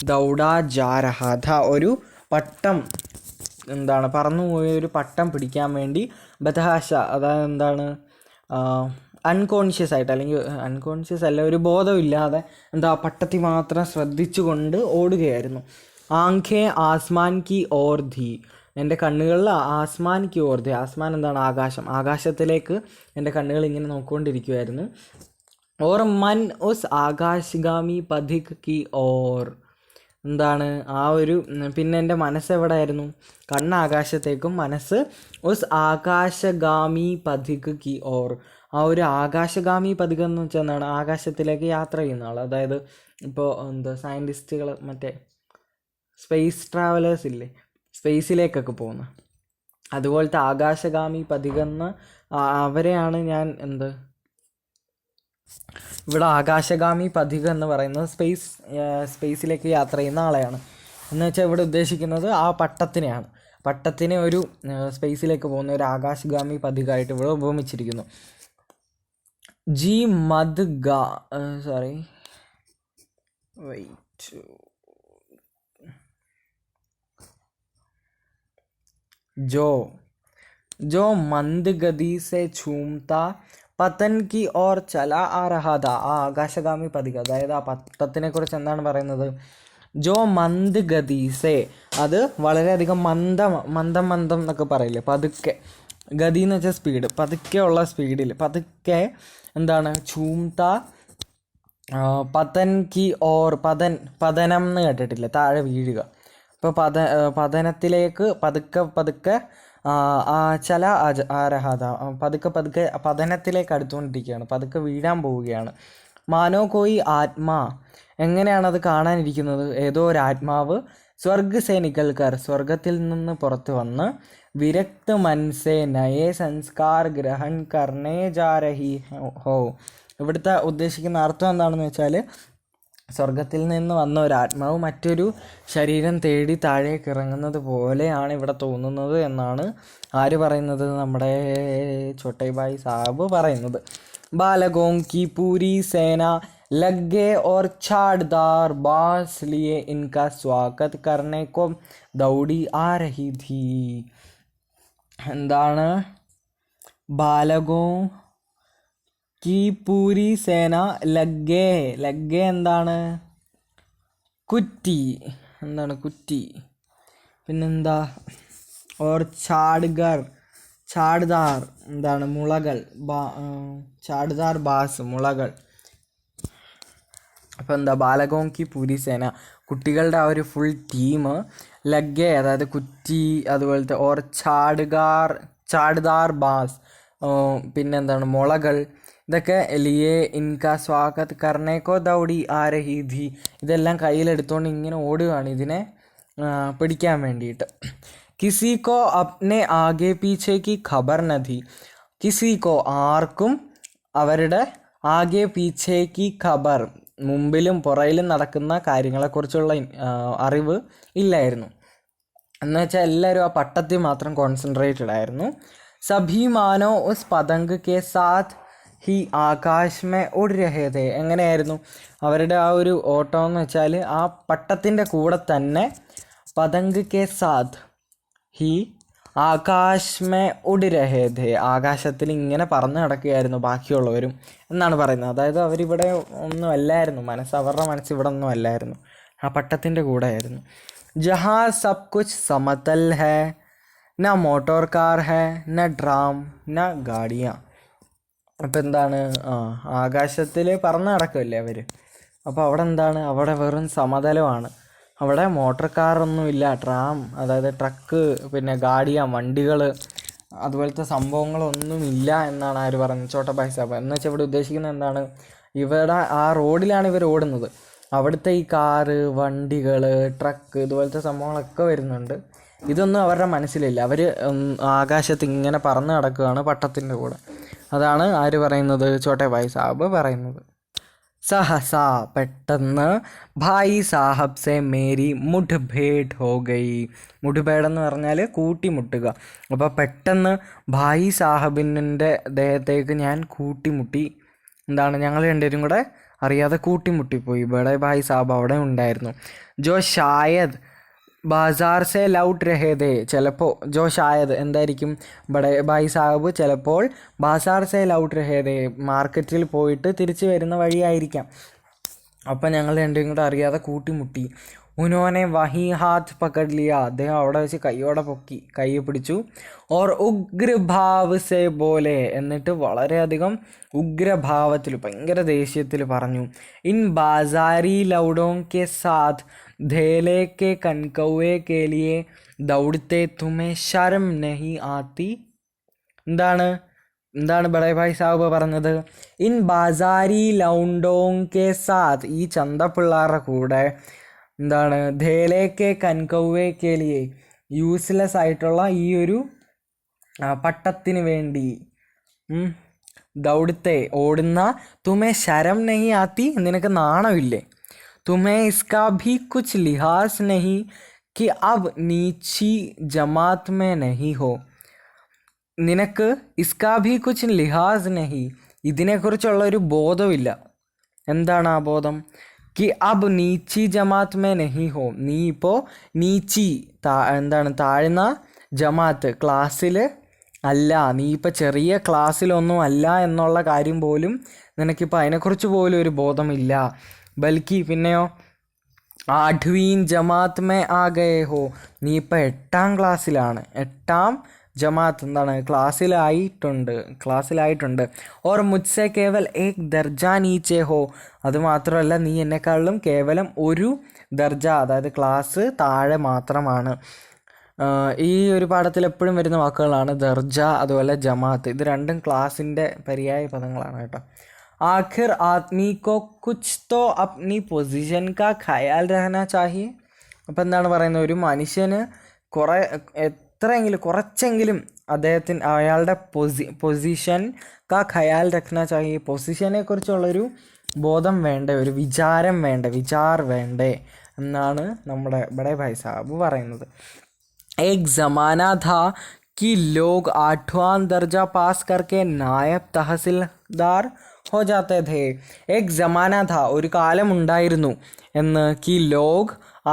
Speaker 1: ദൗഡാ ജാ രഹാ ഥാ, ഒരു പട്ടം പറന്നുപോയ ഒരു പട്ടം പിടിക്കാൻ വേണ്ടി ബതഹാഷ, അതായത് എന്താണ്? അൺകോൺഷ്യസ് ആയിട്ട്, അല്ലെങ്കിൽ അൺകോൺഷ്യസ് അല്ല, ഒരു ബോധമില്ലാതെ പട്ടത്തിൽ മാത്രം ശ്രദ്ധിച്ചുകൊണ്ട് ഓടുകയായിരുന്നു. ആംഖേ ആസ്മാൻ കി ഓർ ധി, എൻ്റെ കണ്ണുകളിൽ ആസ്മാനിക്ക് ഓർത്തി, ആസ്മാൻ എന്താണ്, ആകാശം, ആകാശത്തിലേക്ക് എൻ്റെ കണ്ണുകൾ ഇങ്ങനെ നോക്കിക്കൊണ്ടിരിക്കുമായിരുന്നു. Or Mann uz ആകാശഗാമി Pathik Ki or, എന്താണ് ആ ഒരു, പിന്നെ എൻ്റെ മനസ്സ് എവിടെ ആയിരുന്നു, കണ്ണ് ആകാശത്തേക്കും മനസ്സ് ഉസ് ആകാശഗാമി പഥിക് കി ഓർ, ആ ഒരു ആകാശഗാമി പഥിക് എന്ന് വെച്ചാൽ എന്താണ്, ആകാശത്തിലേക്ക് യാത്ര ചെയ്യുന്ന ആൾ. അതായത് ഇപ്പോൾ എന്താ സയൻറ്റിസ്റ്റുകൾ, മറ്റേ സ്പേസ് ട്രാവലേഴ്സ് ഇല്ലേ, സ്പേസിലേക്കൊക്കെ പോകുന്ന, അതുപോലത്തെ ആകാശഗാമി പഥികെന്ന് അവരെയാണ് ഞാൻ ഇവിടെ ആകാശഗാമി പഥിക എന്ന് പറയുന്നത് സ്പേസിലേക്ക് യാത്ര ചെയ്യുന്ന ആളെയാണ്. എന്ന് വെച്ചാൽ ഇവിടെ ഉദ്ദേശിക്കുന്നത് ആ പട്ടത്തിനെയാണ്. പട്ടത്തിനെ ഒരു സ്പേസിലേക്ക് പോകുന്ന ഒരു ആകാശഗാമി പഥികമായിട്ട് ഇവിടെ ഉപമിച്ചിരിക്കുന്നു. ജി മദ് जो मंद गति से झूमता പതൻ കി ഓർ ചല ആ രഹാദ, ആ ആകാശഗാമി പഥിക, അതായത് ആ പട്ടത്തിനെ കുറിച്ച് എന്താണ് പറയുന്നത്, ജോ മന്ദ ഗതീസേ, അത് വളരെയധികം മന്ദം എന്നൊക്കെ പറയില്ലേ, പതുക്കെ, ഗതി എന്ന് വെച്ചാൽ സ്പീഡ്, പതുക്കെ ഉള്ള സ്പീഡിൽ, പതുക്കെ എന്താണ്, ഛൂംത പതൻ കി ഓർ, പതനം എന്ന് കേട്ടിട്ടില്ല, താഴെ വീഴുക. ഇപ്പോൾ പതനത്തിലേക്ക് പതുക്കെ ചല ആരഹാദ, പതുക്കെ പതനത്തിലേക്ക് അടുത്തുകൊണ്ടിരിക്കുകയാണ്, പതുക്കെ വീഴാൻ പോവുകയാണ്. മാനോ കോയി ആത്മാ, എങ്ങനെയാണത് കാണാനിരിക്കുന്നത്, ഏതോ ഒരു ആത്മാവ് സ്വർഗ് സേ നികൽക്കർ, സ്വർഗത്തിൽ നിന്ന് പുറത്ത് വന്ന്, വിരക്ത് മനസ്സേ നയേ സംസ്കാർ ഗ്രഹൺ കർണേ ജാ രഹി ഹോ, ഇവിടുത്തെ ഉദ്ദേശിക്കുന്ന അർത്ഥം എന്താണെന്ന് വെച്ചാൽ, സ്വർഗത്തിൽ നിന്ന് വന്ന ഒരു ആത്മാവ് മറ്റൊരു ശരീരം തേടി താഴേക്ക് ഇറങ്ങുന്നത് പോലെയാണ് ഇവിടെ തോന്നുന്നത് എന്നാണ് ആര് പറയുന്നത്, നമ്മുടെ ചോട്ടേ ഭായ് സാഹബ് പറയുന്നത്. ബാലകോം കി പൂരി സേന ലഗ്ഗേ ഓർ ഛാഡ്ദാർ ബാസ് ലിയെ ഇൻകാ സ്വാഗത് കർണേ കോ ദൗടി ആ രഹി ഥി, എന്താണ്, ബാലകോ കി പൂരി സേന ലഗ്ഗേ എന്താണ്, കുറ്റി, എന്താണ് കുറ്റി, പിന്നെന്താ, ഓർ ഛാഡ്ദാർ എന്താണ്, മുളകൾ, ഛാഡ്ദാർ ബാസ് മുളകൾ. അപ്പോൾ എന്താ, ബാലകോം കി പൂരി സേന, കുട്ടികളുടെ ആ ഒരു ഫുൾ ടീം, ലഗ്ഗേ അതായത് കുറ്റി, അതുപോലത്തെ ഓർ ഛാഡ്ദാർ ബാസ് പിന്നെന്താണ് മുളകൾ, ഇതൊക്കെ ലിയേ ഇൻകാ സ്വാഗത് കർണേക്കോ ദൗടി ആ രഹി ധി, ഇതെല്ലാം കയ്യിലെടുത്തുകൊണ്ട് ഇങ്ങനെ ഓടുകയാണ് ഇതിനെ പിടിക്കാൻ വേണ്ടിയിട്ട്. കിസിക്കോ അപ്നെ ആകെ പീച്ചേക്ക് ഖബർ നഥി, കിസിക്കോ ആർക്കും അവരുടെ ആകെ പീച്ചേക്ക് ഖബർ, മുമ്പിലും പുറയിലും നടക്കുന്ന കാര്യങ്ങളെക്കുറിച്ചുള്ള അറിവ് ഇല്ലായിരുന്നു. എന്ന് വെച്ചാൽ എല്ലാവരും ആ പട്ടത്തിൽ മാത്രം കോൺസെൻട്രേറ്റഡ് ആയിരുന്നു. സഭി മാനോ ഉസ് പതംഗ് K Saath he Akash may ഉഡ് രഹേ ഥേ, എങ്ങനെയായിരുന്നു അവരുടെ ആ ഒരു ഓട്ടം എന്ന് വെച്ചാൽ, ആ പട്ടത്തിൻ്റെ കൂടെ തന്നെ പതംഗ് K Saath he Akash may ഉഡ് രഹേ ഥേ, ആകാശത്തിൽ ഇങ്ങനെ പറന്ന് നടക്കുകയായിരുന്നു ബാക്കിയുള്ളവരും എന്നാണ് പറയുന്നത്. അതായത് അവരിവിടെ ഒന്നും അല്ലായിരുന്നു, അവരുടെ മനസ്സ് ഇവിടെ ഒന്നും അല്ലായിരുന്നു, ആ പട്ടത്തിൻ്റെ കൂടെ ആയിരുന്നു. ജഹാ സബ് കുച്ച് സമതൽ ഹേ ന മോട്ടോർ കാർ ഹേ ന ഡ്രാം ന ഗാഡിയ, അപ്പം എന്താണ്, ആകാശത്തിൽ പറന്ന് നടക്കുമല്ലേ അവർ, അപ്പോൾ അവിടെ എന്താണ്, അവിടെ വെറും സമതലമാണ്, അവിടെ മോട്ടോർ കാറൊന്നുമില്ല, ട്രാം അതായത് ട്രക്ക്, പിന്നെ ഗാഡിയ വണ്ടികൾ, അതുപോലത്തെ സംഭവങ്ങളൊന്നുമില്ല എന്നാണ് ആര് പറയുന്നത്, ചോട്ടാ ഭായ് സാബ്. എന്ന് വെച്ചാൽ ഇവിടെ ഉദ്ദേശിക്കുന്നത് എന്താണ്, ഇവിടെ ആ റോഡിലാണ് ഇവർ ഓടുന്നത്, അവിടുത്തെ ഈ കാറ്, വണ്ടികൾ, ട്രക്ക്, ഇതുപോലത്തെ സംഭവങ്ങളൊക്കെ വരുന്നുണ്ട്, ഇതൊന്നും അവരുടെ മനസ്സിലില്ല, അവർ ആകാശത്ത് ഇങ്ങനെ പറന്ന് നടക്കുകയാണ് പട്ടത്തിൻ്റെ കൂടെ. അതാണ് ആര് പറയുന്നത്, ചോട്ടേ ഭായ് സാഹബ് പറയുന്നത്. സഹസ പെട്ടെന്ന് ഭായ് സാഹബ് സെ മേരി മുഠ്ഭേഡ് ഹോ ഗയി, മുഠ്ഭേഡ് എന്ന് പറഞ്ഞാൽ കൂട്ടിമുട്ടുക. അപ്പോൾ പെട്ടെന്ന് ഭായ് സാഹബിൻ്റെ ദേഹത്തേക്ക് ഞാൻ കൂട്ടിമുട്ടി, എന്താണ്, ഞങ്ങൾ രണ്ടുപേരും കൂടെ അറിയാതെ കൂട്ടിമുട്ടിപ്പോയി. ഇവിടെ ഭായ് സാഹബ് അവിടെ ഉണ്ടായിരുന്നു. ജോ ഷായദ് ബാസാർ സെ ലൗട്ട് രഹേ ദേ, ചിലപ്പോൾ ജോ ഷായദ് എന്തായിരിക്കും, ബഡേ ഭായ് സാഹബ് ചിലപ്പോൾ ബാസാർ സെ ലൗട്ട് രഹേ ദേ, മാർക്കറ്റിൽ പോയിട്ട് തിരിച്ച് വരുന്ന വഴിയായിരിക്കാം. അപ്പം ഞങ്ങൾ രണ്ടും കൂടെ അറിയാതെ കൂട്ടിമുട്ടി. ഉन्होंने वहीं हाथ पकड़ लिया, അദ്ദേഹം അവിടെ വെച്ച് കൈയോടെ പൊക്കി, കൈ പിടിച്ചു. और ഉഗ്രഭാവ് से बोले, എന്നിട്ട് വളരെയധികം ഉഗ്രഭാവത്തിൽ ഭയങ്കര ദേഷ്യത്തിൽ പറഞ്ഞു. ഇൻ ബാസാരി ലൗഡോं के साथ धेले के कनकौए के लिए दौड़ते तुम्हें शर्म नहीं आती. എന്താണ് എന്താണ് ബഡേ ഭായ് സാഹിബ് പറഞ്ഞത്? ഇൻ ബാസാരി ലൗണ്ടോങ് കെ സാത്ത്, ഈ ചന്തപ്പിള്ളാരുടെ കൂടെ എന്താണ് ധേലേക്കെ കൻകൗവേ കേലിയെ, യൂസ്ലെസ് ആയിട്ടുള്ള ഈ ഒരു പട്ടത്തിന് വേണ്ടി ദൗഡത്തെ ഓടുന്ന, തുമേ ശരം നഹി ആത്തി, നിനക്ക് നാണമില്ലേ? തുമേ ഇസ്കാ ഭി കുച്ച് ലിഹാസ് നഹി कि अब नीची जमात में नहीं हो. നിനക്ക് ഇസ്കാ ഭി കുച്ച് ലിഹാസ് നഹി, ഇതിനെക്കുറിച്ചുള്ള ഒരു ബോധമില്ല. എന്താണ് ആ ബോധം? कि अब नीची जमात में नहीं हो, നീ ഇപ്പോൾ നീച്ചി എന്താണ് താഴ്ന്ന ജമാത്ത് ക്ലാസ്സിൽ അല്ല, നീ ഇപ്പോൾ ചെറിയ ക്ലാസ്സിലൊന്നും അല്ല എന്നുള്ള കാര്യം പോലും നിനക്കിപ്പോൾ അതിനെക്കുറിച്ച് പോലും ഒരു ബോധമില്ല. ബൽക്കി പിന്നെയോ ആഠ്വീൻ ജമാത്ത് മേ ആ ഗയേ ഹോ, നീ ഇപ്പം 8ാം ക്ലാസ്സിലാണ്. 8ാം ജമാത്ത് എന്താണ് ക്ലാസ്സിലായിട്ടുണ്ട്. ഓർ മുജ്സെ കേവൽ ഏക് ദർജ നീച്ചേ ഹോ, അതുമാത്രമല്ല നീ എന്നെക്കാളും കേവലം ഒരു ദർജ, അതായത് ക്ലാസ് താഴെ മാത്രമാണ്. ഈ ഒരു പാഠത്തിൽ എപ്പോഴും വരുന്ന വാക്കുകളാണ് ദർജ അതുപോലെ ജമാത്ത്. ഇത് രണ്ടും ക്ലാസ്സിൻ്റെ പര്യായ പദങ്ങളാണ് കേട്ടോ. आखिर आदमी को कुछ तो अपनी പൊസിഷൻ का ഖയാൽ രഹന ചാഹിയെ. അപ്പം എന്താണ് പറയുന്നത്? ഒരു മനുഷ്യന് കുറച്ചെങ്കിലും അയാളുടെ പൊസിഷൻ കാ ഖയാൽ രഖ്ന ചാഹിയെ, പൊസിഷനെ കുറിച്ചുള്ളൊരു ബോധം വേണ്ടേ, ഒരു വിചാർ വേണ്ടേ എന്നാണ് നമ്മുടെ ബഡേ ഭായ് സാഹിബ് പറയുന്നത്. एक ज़माना था कि लोग 8वां दर्जा पास करके नायब तहसीलदार हो जाते थे. एक ज़माना था, ഒരു കാലം ഉണ്ടായിരുന്നു എന്ന്, कि लोग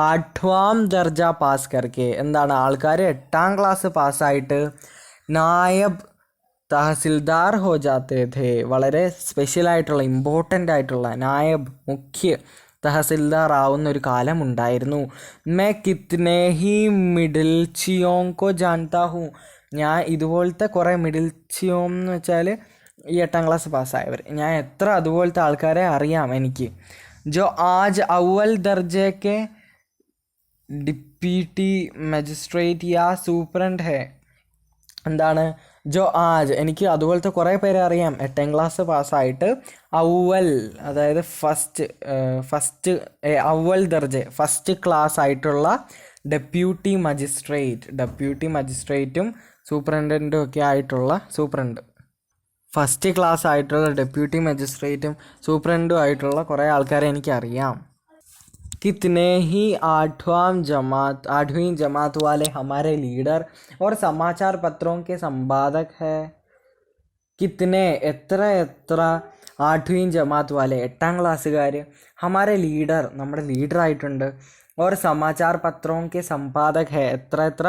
Speaker 1: 8वां ദർജ പാസ് കർക്കെ, എന്താണ് ആൾക്കാർ 8ാം ക്ലാസ് പാസ്സായിട്ട് നായബ് തഹസിൽദാർ ഹോ ജാത്തേ ഥേ, വളരെ സ്പെഷ്യലായിട്ടുള്ള ഇമ്പോർട്ടൻ്റ് ആയിട്ടുള്ള നായബ് മുഖ്യ തഹസിൽദാർ ആവുന്ന ഒരു കാലം ഉണ്ടായിരുന്നു. മേ കിത്നെ ഹി മിഡിൽ ചിയോം കോ ജാൻതാ ഹൂ, ഞാൻ ഇതുപോലത്തെ കുറേ മിഡിൽ ചിയോം എന്ന് വെച്ചാൽ ഈ 8ാം ക്ലാസ് പാസ്സായവർ, ഞാൻ എത്ര അതുപോലത്തെ ആൾക്കാരെ അറിയാം എനിക്ക്. ജോ ആജ് അവൽ ദർജയ്ക്ക് ഡിപ്യൂട്ടി മജിസ്ട്രേറ്റ് യാ സൂപ്രണ്ട് ഹേ, എന്താണ് ജോ ആജ്, എനിക്ക് അതുപോലത്തെ കുറേ പേരെ അറിയാം 8ാം ക്ലാസ് പാസ്സായിട്ട് അവൽ, അതായത് ഫസ്റ്റ് അവൽ ദർജ ഫസ്റ്റ് ക്ലാസ് ആയിട്ടുള്ള ഡെപ്യൂട്ടി മജിസ്ട്രേറ്റും സൂപ്രണ്ടൻറ്റും ഒക്കെ ആയിട്ടുള്ള ഫസ്റ്റ് ക്ലാസ് ആയിട്ടുള്ള ഡെപ്യൂട്ടി മജിസ്ട്രേറ്റും സൂപ്രണ്ടും ആയിട്ടുള്ള കുറേ ആൾക്കാരെ എനിക്കറിയാം. कितने ही 8वीं जमात वाले हमारे लीडर और समाचार पत्रों के संपादक है. कितने എത്ര 8वीं ജമാത്ത് വാലെ 8ാം ക്ലാസ്സുകാർ, ഹമാരെ ലീഡർ നമ്മുടെ ലീഡറായിട്ടുണ്ട്. और समाचार पत्रों के संपादक है, എത്ര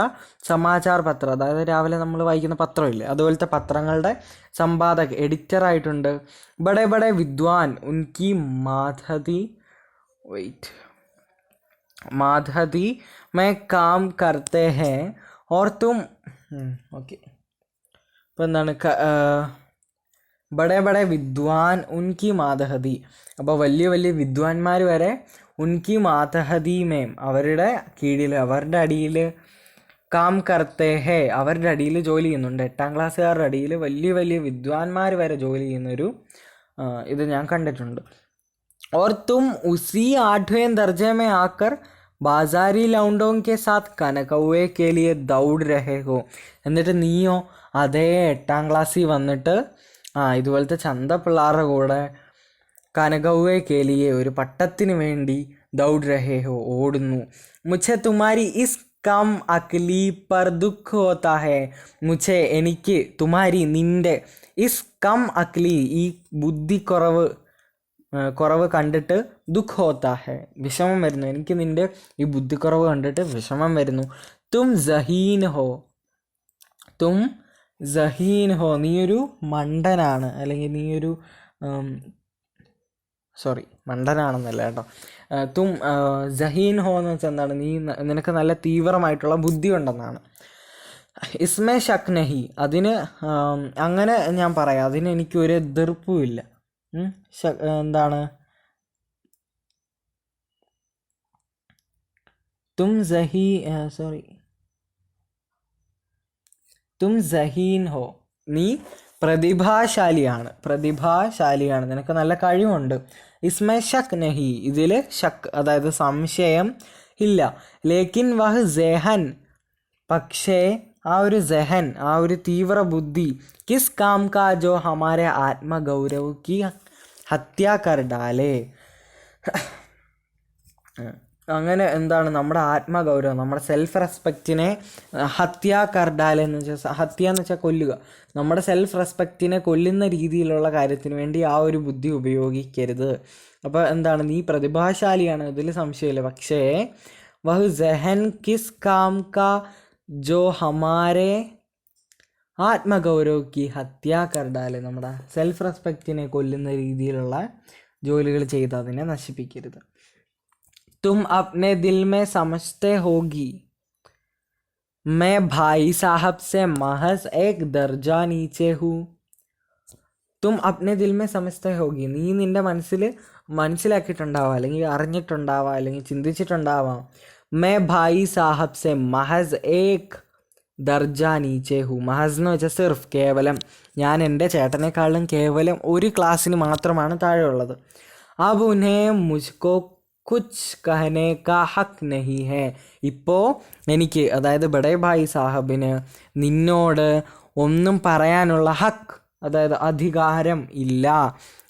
Speaker 1: സമാചാർ പത്രം, അതായത് രാവിലെ നമ്മൾ വായിക്കുന്ന പത്രമില്ലേ അതുപോലത്തെ പത്രങ്ങളുടെ സമ്പാദക് എഡിറ്ററായിട്ടുണ്ട്. ബഡേ ബഡേ വിദ്വാൻ ഉൻകി माधदी में काम करते हैं और तुम ഓക്കെ. അപ്പോൾ എന്താണ് ബഡേ ബഡേ വിദ്വാൻ ഉൻകി മാതഹദി, അപ്പോൾ വലിയ വിദ്വാൻമാർ വരെ ഉൻകി മാതഹദി മേം, അവരുടെ കീഴിൽ അവരുടെ അടിയിൽ കാം കർത്തേ ഹേ, അവരുടെ അടിയിൽ ജോലി ചെയ്യുന്നുണ്ട്. 8ാം ക്ലാസ്സുകാരുടെ അടിയിൽ വലിയ വിദ്വാൻമാർ വരെ ജോലി ചെയ്യുന്നൊരു ഇത് ഞാൻ കണ്ടിട്ടുണ്ട്. और तुम उसी 8वें दर्जे में आकर बाजारी लौंडों के साथ कनकौवे के लिए दौड़ रहे हो, എന്നിട്ട് നീയോ അതേ 8ാം ക്ലാസ്സിൽ വന്നിട്ട് ഇതുപോലത്തെ ചന്തപ്പിള്ളാരുടെ കൂടെ കനകൗവേ കേലിയെ, ഒരു പട്ടത്തിന് വേണ്ടി ദൗഡ് രഹേ ഹോ, ഓടുന്നു. മുझे तुम्हारी इस कम अकली पर दुख होता है, मुझे എനിക്ക്, തുമാരി നിന്റെ, ഇസ് കം അക്ലി ഈ ബുദ്ധിക്കുറവ് കണ്ടിട്ട്, ദുഃഖ് ഹോത്താ ഹെ വിഷമം വരുന്നു, എനിക്ക് നിൻ്റെ ഈ ബുദ്ധിക്കുറവ് കണ്ടിട്ട് വിഷമം വരുന്നു. തും സഹീൻ ഹോ, നീയൊരു മണ്ടനാണ്, അല്ലെങ്കിൽ നീയൊരു സോറി മണ്ടനാണെന്നല്ല കേട്ടോ. തും ജഹീൻ ഹോ എന്ന് വെച്ചാൽ എന്താണ്, നിനക്ക് നല്ല തീവ്രമായിട്ടുള്ള ബുദ്ധി ഉണ്ടെന്നാണ്. ഇസ്മേ ഷക് നഹി, അതിന് അങ്ങനെ ഞാൻ പറയാം, അതിന് എനിക്കൊരു എതിർപ്പുമില്ല. എന്താണ്, തും ജഹീൻ ഹോ, നീ പ്രതിഭാശാലിയാണ്, നിനക്ക് നല്ല കഴിവുണ്ട്. ഇസ്മേ ഷക് നഹി, ഇതിൽ ഷക്ക് അതായത് സംശയം ഇല്ല. ലേക്കിൻ വഹ് ജഹൻ, പക്ഷേ ആ ഒരു ജഹൻ, ആ ഒരു തീവ്ര ബുദ്ധി, കിസ് കാം കാ ജോ ഹമാരെ ആത്മഗൗരവ് കി ഹത്യാ കർ ഡാലേ, അങ്ങനെ എന്താണ് നമ്മുടെ ആത്മഗൗരവം, നമ്മുടെ സെൽഫ് റെസ്പെക്റ്റിനെ ഹത്യാ കർഡാലെ എന്ന് വെച്ചാൽ, ഹത്യ എന്ന് വെച്ചാൽ കൊല്ലുക, നമ്മുടെ സെൽഫ് റെസ്പെക്റ്റിനെ കൊല്ലുന്ന രീതിയിലുള്ള കാര്യത്തിന് വേണ്ടി ആ ഒരു ബുദ്ധി ഉപയോഗിക്കരുത്. അപ്പോൾ എന്താണ്, നീ പ്രതിഭാശാലിയാണ്, ഇതിൽ സംശയമില്ല. പക്ഷേ വഹ് ജഹൻ കിസ് കാം കാ ജോ ഹമാരെ ആത്മഗൗരവ് കി ഹത്യാ കർഡാലെ, നമ്മുടെ സെൽഫ് റെസ്പെക്റ്റിനെ കൊല്ലുന്ന രീതിയിലുള്ള ജോലികൾ ചെയ്ത് അതിനെ നശിപ്പിക്കരുത്. तुम अपने दिल में समझते होगी मैं भाई साहब से महज एक दर्जा नीचे हूँ. തും അപ്നെ ദിൽ മേ സമസ്തേ ഹോഗി, നീ നിൻ്റെ മനസ്സിലാക്കിയിട്ടുണ്ടാവാം, അല്ലെങ്കിൽ അറിഞ്ഞിട്ടുണ്ടാവാം, അല്ലെങ്കിൽ ചിന്തിച്ചിട്ടുണ്ടാവാം. മേ ഭായി സാഹബ് സെ മഹസ് ഏക് ദർജ നീച്ചേ ഹൂ. മഹസ് എന്ന് വെച്ചാൽ സിർഫ്, കേവലം, ഞാൻ എൻ്റെ ചേട്ടനേക്കാളും കേവലം ഒരു ക്ലാസ്സിന് മാത്രമാണ് താഴെ ഉള്ളത്. അബ് ഉൻഹേ മുജ്കോ കുച്ച് കഹനെ കാ ഹക്ക് നഹി ഹേ, ഇപ്പോൾ എനിക്ക്, അതായത് ബഡേ ഭായി സാഹബിന് നിന്നോട് ഒന്നും പറയാനുള്ള ഹക്ക്, അതായത് അധികാരം ഇല്ല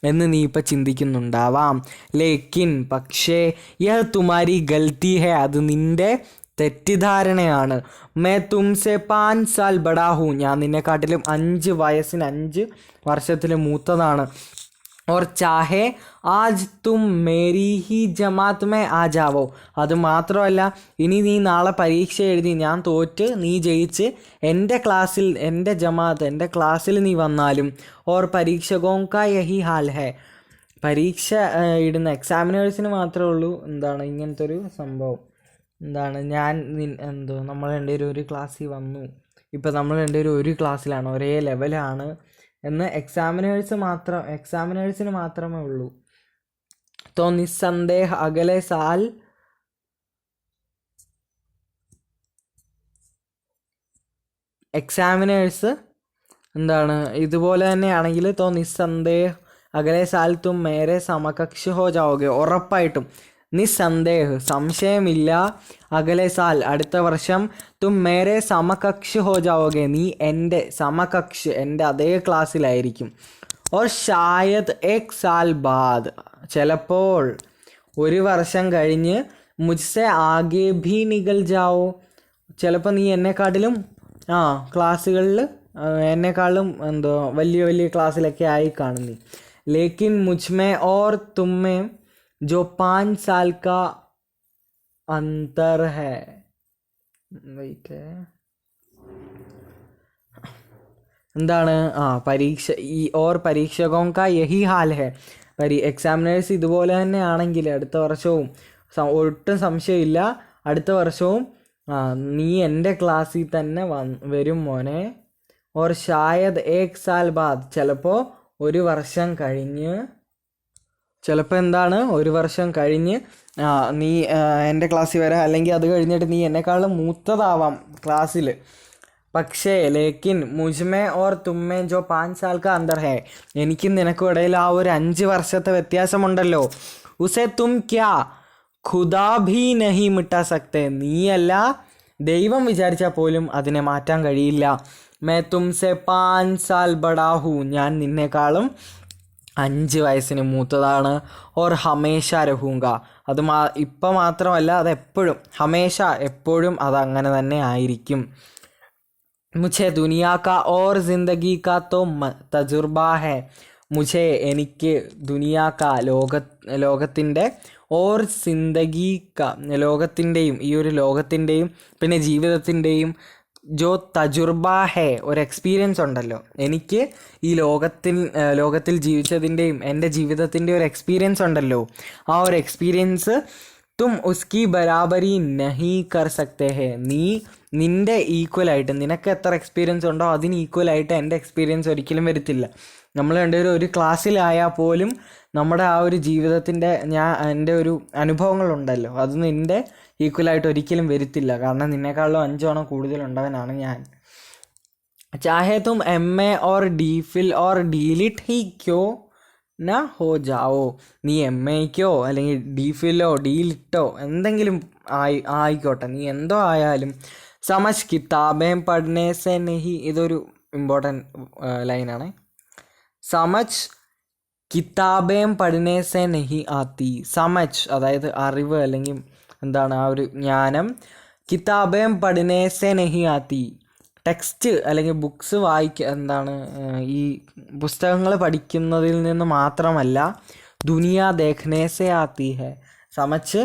Speaker 1: എന്ന് നീ ഇപ്പം ചിന്തിക്കുന്നുണ്ടാവാം. ലേക്കിൻ, പക്ഷേ, യഹ് തുമാരി ഗൽത്തി ഹേ, അത് നിൻ്റെ തെറ്റിദ്ധാരണയാണ്. മേ തുംസെ 5 സാൽ ബഡാ ഹൂ, ഞാൻ നിന്നെക്കാട്ടിലും 5 വയസ്സിന് 5 വർഷത്തിൽ മൂത്തതാണ്. और चाहे आज तुम मेरी ही ജമാഅത്ത് മേ ആ ജാവോ, അത് മാത്രമല്ല, ഇനി നീ നാളെ പരീക്ഷ എഴുതി ഞാൻ തോറ്റ് നീ ജയിച്ച് എൻ്റെ ക്ലാസ്സിൽ, എൻ്റെ ജമാഅത്ത്, എൻ്റെ ക്ലാസ്സിൽ നീ വന്നാലും, ഓർ പരീക്ഷകോം കാ യഹി ഹാൽ ഹേ, പരീക്ഷ ഇടുന്ന എക്സാമിനേഴ്സിന് മാത്രമേ ഉള്ളൂ എന്താണ് ഇങ്ങനത്തെ ഒരു സംഭവം. എന്താണ്, നമ്മൾ രണ്ടുപേരും ഒരു ക്ലാസ്സിൽ വന്നു, ഇപ്പം നമ്മൾ രണ്ടുപേരും ഒരു ക്ലാസ്സിലാണ്, ഒരേ ലെവലാണ് എന്ന് എക്സാമിനേഴ്സിന് മാത്രമേ ഉള്ളൂ. തോ നിസ്സന്ദേഹ അഗലെ സാൽ എക്സാമിനേഴ്സ് എന്താണ് ഇതുപോലെ തന്നെയാണെങ്കിൽ, തോ നിസ്സന്ദേഹ് അഗലെ സാൽ തും മേരെ സമകക്ഷ ഹോ ജാओगे, ഉറപ്പായിട്ടും, നിസ്സന്ദേഹ് സംശയമില്ല, അഗലെ സാൽ അടുത്ത വർഷം, തും മേരെ സമകക്ഷ ഹോ ജാओगे, നീ എൻ്റെ സമകക്ഷ, എൻ്റെ അതേ ക്ലാസ്സിലായിരിക്കും. ഓർ ഷായദ് ഏക് സാൽ ബാദ്, ചിലപ്പോൾ ഒരു വർഷം കഴിഞ്ഞ്, മുജ്സെ ആകെ ഭീ നികൽ ജാവോ, ചിലപ്പോൾ നീ എന്നെക്കാട്ടിലും ക്ലാസ്സുകളിൽ എന്നെക്കാളും വലിയ വലിയ ക്ലാസ്സിലൊക്കെ ആയി കാണും നീ. ലേക്കിൻ മുജ്മേ ഓർ തുമ്മേ जो 5 साल का अंतर है, വെയിറ്റ്, എന്താണ്, പരീക്ഷ ഓർ പരീക്ഷകോം കാ യഹി ഹാൽ ഹേ, എക്സാമിനേഴ്സ് ഇതുപോലെ തന്നെ ആണെങ്കിൽ അടുത്ത വർഷവും ഒട്ടും സംശയമില്ല, അടുത്ത വർഷവും നീ എൻ്റെ ക്ലാസ്സിൽ തന്നെ വരും മോനെ. ഓർ ഷായദ് ഏക് സാൽ ബാദ്, ചിലപ്പോൾ ഒരു വർഷം കഴിഞ്ഞ്, ചിലപ്പോൾ എന്താണ് ഒരു വർഷം കഴിഞ്ഞ് നീ എൻ്റെ ക്ലാസ്സിൽ വരാം, അല്ലെങ്കിൽ അത് കഴിഞ്ഞിട്ട് നീ എന്നെക്കാളും മൂത്തതാവാം ക്ലാസ്സിൽ. പക്ഷേ ലേക്കിൻ മുജ്മേ ഓർ തുമ്മേ ജോ 5 സാൽ കാ അന്തർ ഹേ, എനിക്കും നിനക്കും ഇടയിൽ ആ ഒരു 5 വർഷത്തെ വ്യത്യാസമുണ്ടല്ലോ. ഉസേ തും ക്യാ ഖുദാ ഭീ നഹി മിട്ടാ സക്തേ, നീയല്ല ദൈവം വിചാരിച്ചാൽ പോലും അതിനെ മാറ്റാൻ കഴിയില്ല. മേ തുംസെ 5 സാൽ ബഡാ ഹൂ, ഞാൻ നിന്നേക്കാളും 5 വയസ്സിന് മൂത്തതാണ്. ഓർ ഹമേഷ രഹൂങ്ക, അത് ഇപ്പം മാത്രമല്ല, അതെപ്പോഴും, ഹമേഷ എപ്പോഴും അതങ്ങനെ തന്നെ ആയിരിക്കും. മുझे ദുനിയാ കാ ഓർ ജിന്ദഗി കാ തോ തജുർബ ഹേ, മുझे എനിക്ക്, ദുനിയാ കാ ലോകത്തിൻ്റെ, ഓർ സിന്ദഗി കാ ലോകത്തിൻ്റെയും, ഈ ഒരു ലോകത്തിൻ്റെയും പിന്നെ ജീവിതത്തിൻ്റെയും, ജോ തജുർബ ഹേ, ഒരു എക്സ്പീരിയൻസ് ഉണ്ടല്ലോ, എനിക്ക് ഈ ലോകത്തിൽ ജീവിച്ചതിൻ്റെയും എൻ്റെ ജീവിതത്തിൻ്റെ ഒരു എക്സ്പീരിയൻസ് ഉണ്ടല്ലോ, ആ ഒരു എക്സ്പീരിയൻസ് തും ഉസ്കി ബരാബരി നഹീ കർ സക്തേ ഹേ, നിൻ്റെ ഈക്വലായിട്ട്, നിനക്ക് എത്ര എക്സ്പീരിയൻസ് ഉണ്ടോ അതിന് ഈക്വലായിട്ട് എൻ്റെ എക്സ്പീരിയൻസ് ഒരിക്കലും വരത്തില്ല. നമ്മൾ രണ്ടുപേരും ഒരു ക്ലാസ്സിലായാൽ പോലും നമ്മുടെ ആ ഒരു ജീവിതത്തിൻ്റെ എൻ്റെ ഒരു അനുഭവങ്ങളുണ്ടല്ലോ, അത് നിൻ്റെ ഈക്വലായിട്ട് ഒരിക്കലും വരത്തില്ല. കാരണം നിന്നെക്കാളും 5 തവണ കൂടുതലുണ്ടവനാണ് ഞാൻ. ചാഹേ തും MA और DPhil और DLit ही क्यों ना हो जाओ, നീ MAയ്ക്കോ അല്ലെങ്കിൽ DPhilോ DLitോ എന്തെങ്കിലും ആയിക്കോട്ടെ, നീ എന്തോ ആയാലും സമജ് കിതാബേം പഠനേ സെ നഹി, ഇതൊരു ഇമ്പോർട്ടൻറ്റ് ലൈനാണ്. സമജ് കിതാബേം പഠനേ സെ നഹി ആത്തി, സമജ് അതായത് അറിവ് അല്ലെങ്കിൽ എന്താണ് ആ ഒരു ജ്ഞാനം, കിതാബേം പഠനേ സെ നഹി ആത്തി, ടെക്സ്റ്റ് അല്ലെങ്കിൽ ബുക്സ് എന്താണ് ഈ പുസ്തകങ്ങൾ പഠിക്കുന്നതിൽ നിന്ന് മാത്രമല്ല, ദുനിയ ദേഖ്നേ സെ ആത്തി ഹെ, സമച്ച്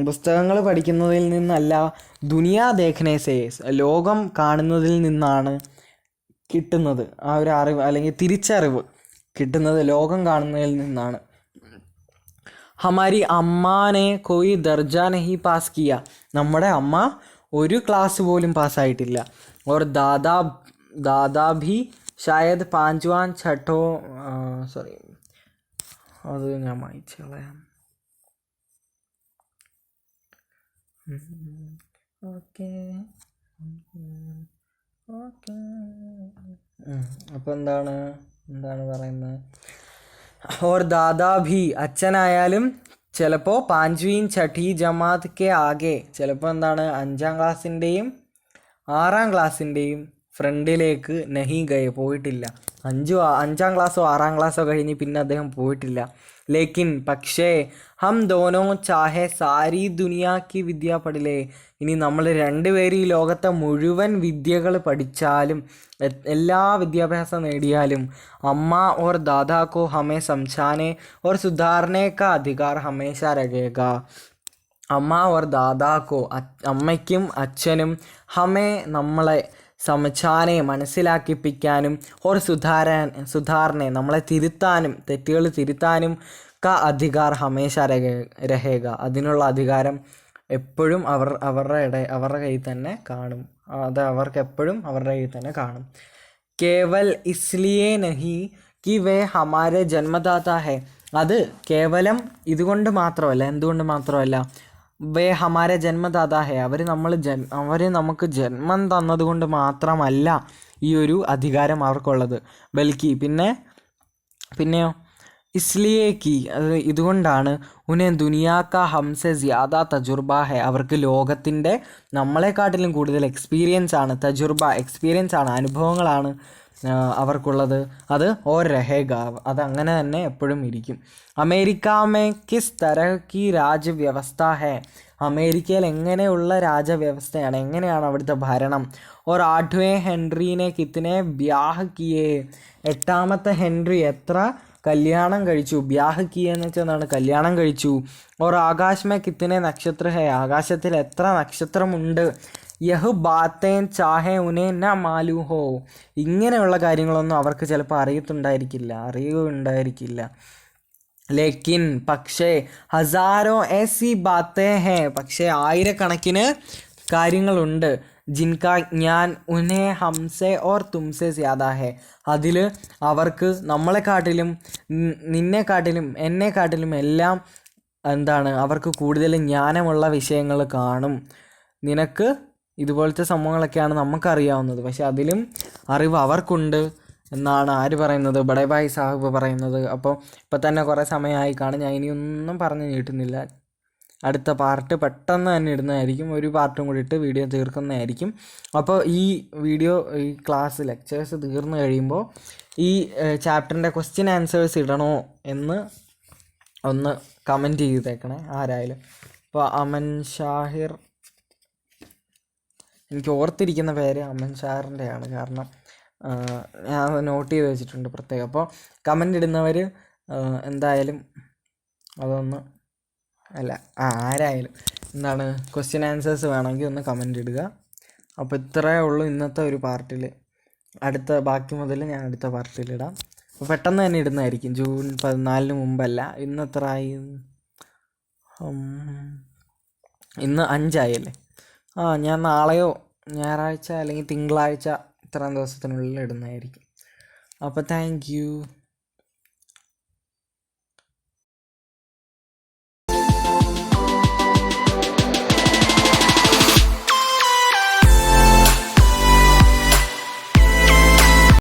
Speaker 1: പുസ്തകങ്ങൾ പഠിക്കുന്നതിൽ നിന്നല്ല, ദുനിയ ദേഖ്നേ സെ, ലോകം കാണുന്നതിൽ നിന്നാണ് കിട്ടുന്നത്. ആ ഒരു അറിവ് അല്ലെങ്കിൽ തിരിച്ചറിവ് കിട്ടുന്നത് ലോകം കാണുന്നതിൽ നിന്നാണ്. ഹമാരി അമ്മാനെ കോയി ദർജ നഹി പാസ് കിയ, നമ്മുടെ അമ്മ ഒരു ക്ലാസ് പോലും പാസ്സായിട്ടില്ല. और दादा भी शायद 5वां 6ठो സോറി അത് ഞാൻ വായിച്ചു കളയാം. ഓക്കെ അപ്പോൾ എന്താണ് പറയുന്നത്, और दादा भी, അച്ഛനായാലും ചിലപ്പോൾ 5वीं 6ठी ജമാത്ത് കെ ആകെ, ചിലപ്പോൾ എന്താണ് 5ാം ക്ലാസ്സിൻ്റെയും 6ാം ക്ലാസ്സിൻ്റെയും ഫ്രണ്ടിലേക്ക് നഹി ഗയെ, പോയിട്ടില്ല. 5ാം ക്ലാസ്സോ 6ാം ക്ലാസ്സോ കഴിഞ്ഞ് പിന്നെ അദ്ദേഹം പോയിട്ടില്ല. ലേക്കിൻ പക്ഷേ ഹം ദോനോ ചാഹെ സാരി ദുനിയാക്കി വിദ്യ പഠിലേ, ഇനി നമ്മൾ രണ്ടുപേരും ഈ ലോകത്തെ മുഴുവൻ വിദ്യകൾ പഠിച്ചാലും എല്ലാ വിദ്യാഭ്യാസം നേടിയാലും അമ്മ ഓർ ദാദാക്കോ ഹമേ സംസാനെ ഓർ സുധാർനെ കാ അധികാർ ഹമേശ രഹേഗ, അമ്മ ഓർ ദാദാക്കോ, അമ്മയ്ക്കും അച്ഛനും, ഹമേ നമ്മളെ, സമച്ചാനെ മനസ്സിലാക്കിപ്പിക്കാനും, ഓർ സുധാരനെ നമ്മളെ തിരുത്താനും, തെറ്റുകൾ തിരുത്താനും, ക അധികാർ ഹമേശ രഹേഗ, അതിനുള്ള അധികാരം എപ്പോഴും അവരുടെ കയ്യിൽ തന്നെ കാണും. അത് അവർക്ക് എപ്പോഴും അവരുടെ കയ്യിൽ തന്നെ കാണും. കേവൽ ഇസ്ലിയേ നഹി കി വേ ഹമാരെ ജന്മദാത ഹെ, അത് കേവലം ഇതുകൊണ്ട് മാത്രമല്ല, എന്തുകൊണ്ട് മാത്രമല്ല, വേ ഹമാരെ ജന്മദാത ഹെ, അവർ നമുക്ക് ജന്മം തന്നതുകൊണ്ട് മാത്രമല്ല ഈ ഒരു അധികാരം അവർക്കുള്ളത്. ബൽക്കി പിന്നെയോ ഇസ്ലിയേക്ക്, അത് ഇതുകൊണ്ടാണ്, ഉനെ ദുനിയാക്ക ഹംസെ ജ്യാദ തജുർബ ഹെ, അവർക്ക് ലോകത്തിൻ്റെ നമ്മളെക്കാട്ടിലും കൂടുതൽ എക്സ്പീരിയൻസ് ആണ്, എക്സ്പീരിയൻസ് ആണ്, അനുഭവങ്ങളാണ് അവർക്കുള്ളത്. അത് ഓർ രഹേഗ, അത് അങ്ങനെ തന്നെ എപ്പോഴും ഇരിക്കും. അമേരിക്ക മേ കിസ് തരഹ് കി രാജവ്യവസ്ഥ ഹെ, അമേരിക്കയിൽ എങ്ങനെയുള്ള രാജവ്യവസ്ഥയാണ്, എങ്ങനെയാണ് അവിടുത്തെ ഭരണം. ഓർ 8വേं ഹെൻറിനെ കിത്തനെ ബ്യാഹ് കിയേ, 8ാമത്തെ ഹെൻറി എത്ര കല്യാണം കഴിച്ചു, ബ്യാഹ് കിയ എന്ന് വെച്ചാൽ കല്യാണം കഴിച്ചു. ഓർ ആകാശ് മേ കിത്തനെ നക്ഷത്ര ഹെ, ആകാശത്തിൽ എത്ര നക്ഷത്രമുണ്ട്. യഹ് ബാത്തേൻ ചാഹെ ഉനെ ന മാലൂ ഹോ, ഇങ്ങനെയുള്ള കാര്യങ്ങളൊന്നും അവർക്ക് ചിലപ്പോൾ അറിയുകയുണ്ടായിരിക്കില്ല. ലേക്കിൻ പക്ഷേ ഹസാരോ ऐसी बातें हैं, പക്ഷേ ആയിരക്കണക്കിന് കാര്യങ്ങളുണ്ട്. ജിൻകാ ജ്ഞാൻ ഉനെ ഹംസെ ഓർ തുംസെ ജ്യാദാ ഹെ, അതിൽ അവർക്ക് നമ്മളെക്കാട്ടിലും നിന്നെക്കാട്ടിലും എന്നെക്കാട്ടിലും എല്ലാം എന്താണ് അവർക്ക് കൂടുതൽ ജ്ഞാനമുള്ള വിഷയങ്ങൾ കാണും. നിനക്ക് ഇതുപോലത്തെ സംഭവങ്ങളൊക്കെയാണ് നമുക്കറിയാവുന്നത്, പക്ഷെ അതിലും അറിവ് അവർക്കുണ്ട് എന്നാണ് ആര് പറയുന്നത്, ബഡേഭായ് സാഹിബ് പറയുന്നത്. അപ്പോൾ ഇപ്പം തന്നെ കുറേ സമയമായി കാണും, ഞാൻ ഇനിയൊന്നും പറഞ്ഞു നീട്ടുന്നില്ല. അടുത്ത പാർട്ട് പെട്ടെന്ന് തന്നെ ഇടുന്നതായിരിക്കും, ഒരു പാർട്ടും കൂടി ഇട്ട് വീഡിയോ തീർക്കുന്നതായിരിക്കും. അപ്പോൾ ഈ ക്ലാസ് ലെക്ചേഴ്സ് തീർന്നു കഴിയുമ്പോൾ ഈ ചാപ്റ്ററിൻ്റെ ക്വസ്റ്റ്യൻ ആൻസേഴ്സ് ഇടണോ എന്ന് ഒന്ന് കമൻറ്റ് ചെയ്തേക്കണേ ആരായാലും. ഇപ്പോൾ അമൻ ഷാഹിർ, എനിക്ക് ഓർത്തിരിക്കുന്ന പേര് അമൻ ഷാഹിറിൻ്റെയാണ്, കാരണം ഞാൻ നോട്ട് ചെയ്ത് വെച്ചിട്ടുണ്ട് പ്രത്യേകം. അപ്പോൾ കമൻ്റ് ഇടുന്നവർ എന്തായാലും അതൊന്ന് ആരായാലും ക്വസ്റ്റ്യൻ ആൻസേഴ്സ് വേണമെങ്കിൽ ഒന്ന് കമൻ്റ് ഇടുക. അപ്പോൾ ഇത്രയേ ഉള്ളൂ ഇന്നത്തെ ഒരു പാർട്ടിൽ. ബാക്കി മുതൽ ഞാൻ അടുത്ത പാർട്ടിയിലിടാം. അപ്പോൾ പെട്ടെന്ന് തന്നെ ഇടുന്നതായിരിക്കും. ജൂൺ 14 മുമ്പല്ല. ഇന്ന് എത്ര ആയി? ഇന്ന് 5 ആയല്ലേ. ഞാൻ നാളെയോ ഞായറാഴ്ച അല്ലെങ്കിൽ തിങ്കളാഴ്ച ഇത്രയും ദിവസത്തിനുള്ളിൽ ഇടുന്നതായിരിക്കും. അപ്പോൾ താങ്ക് യു.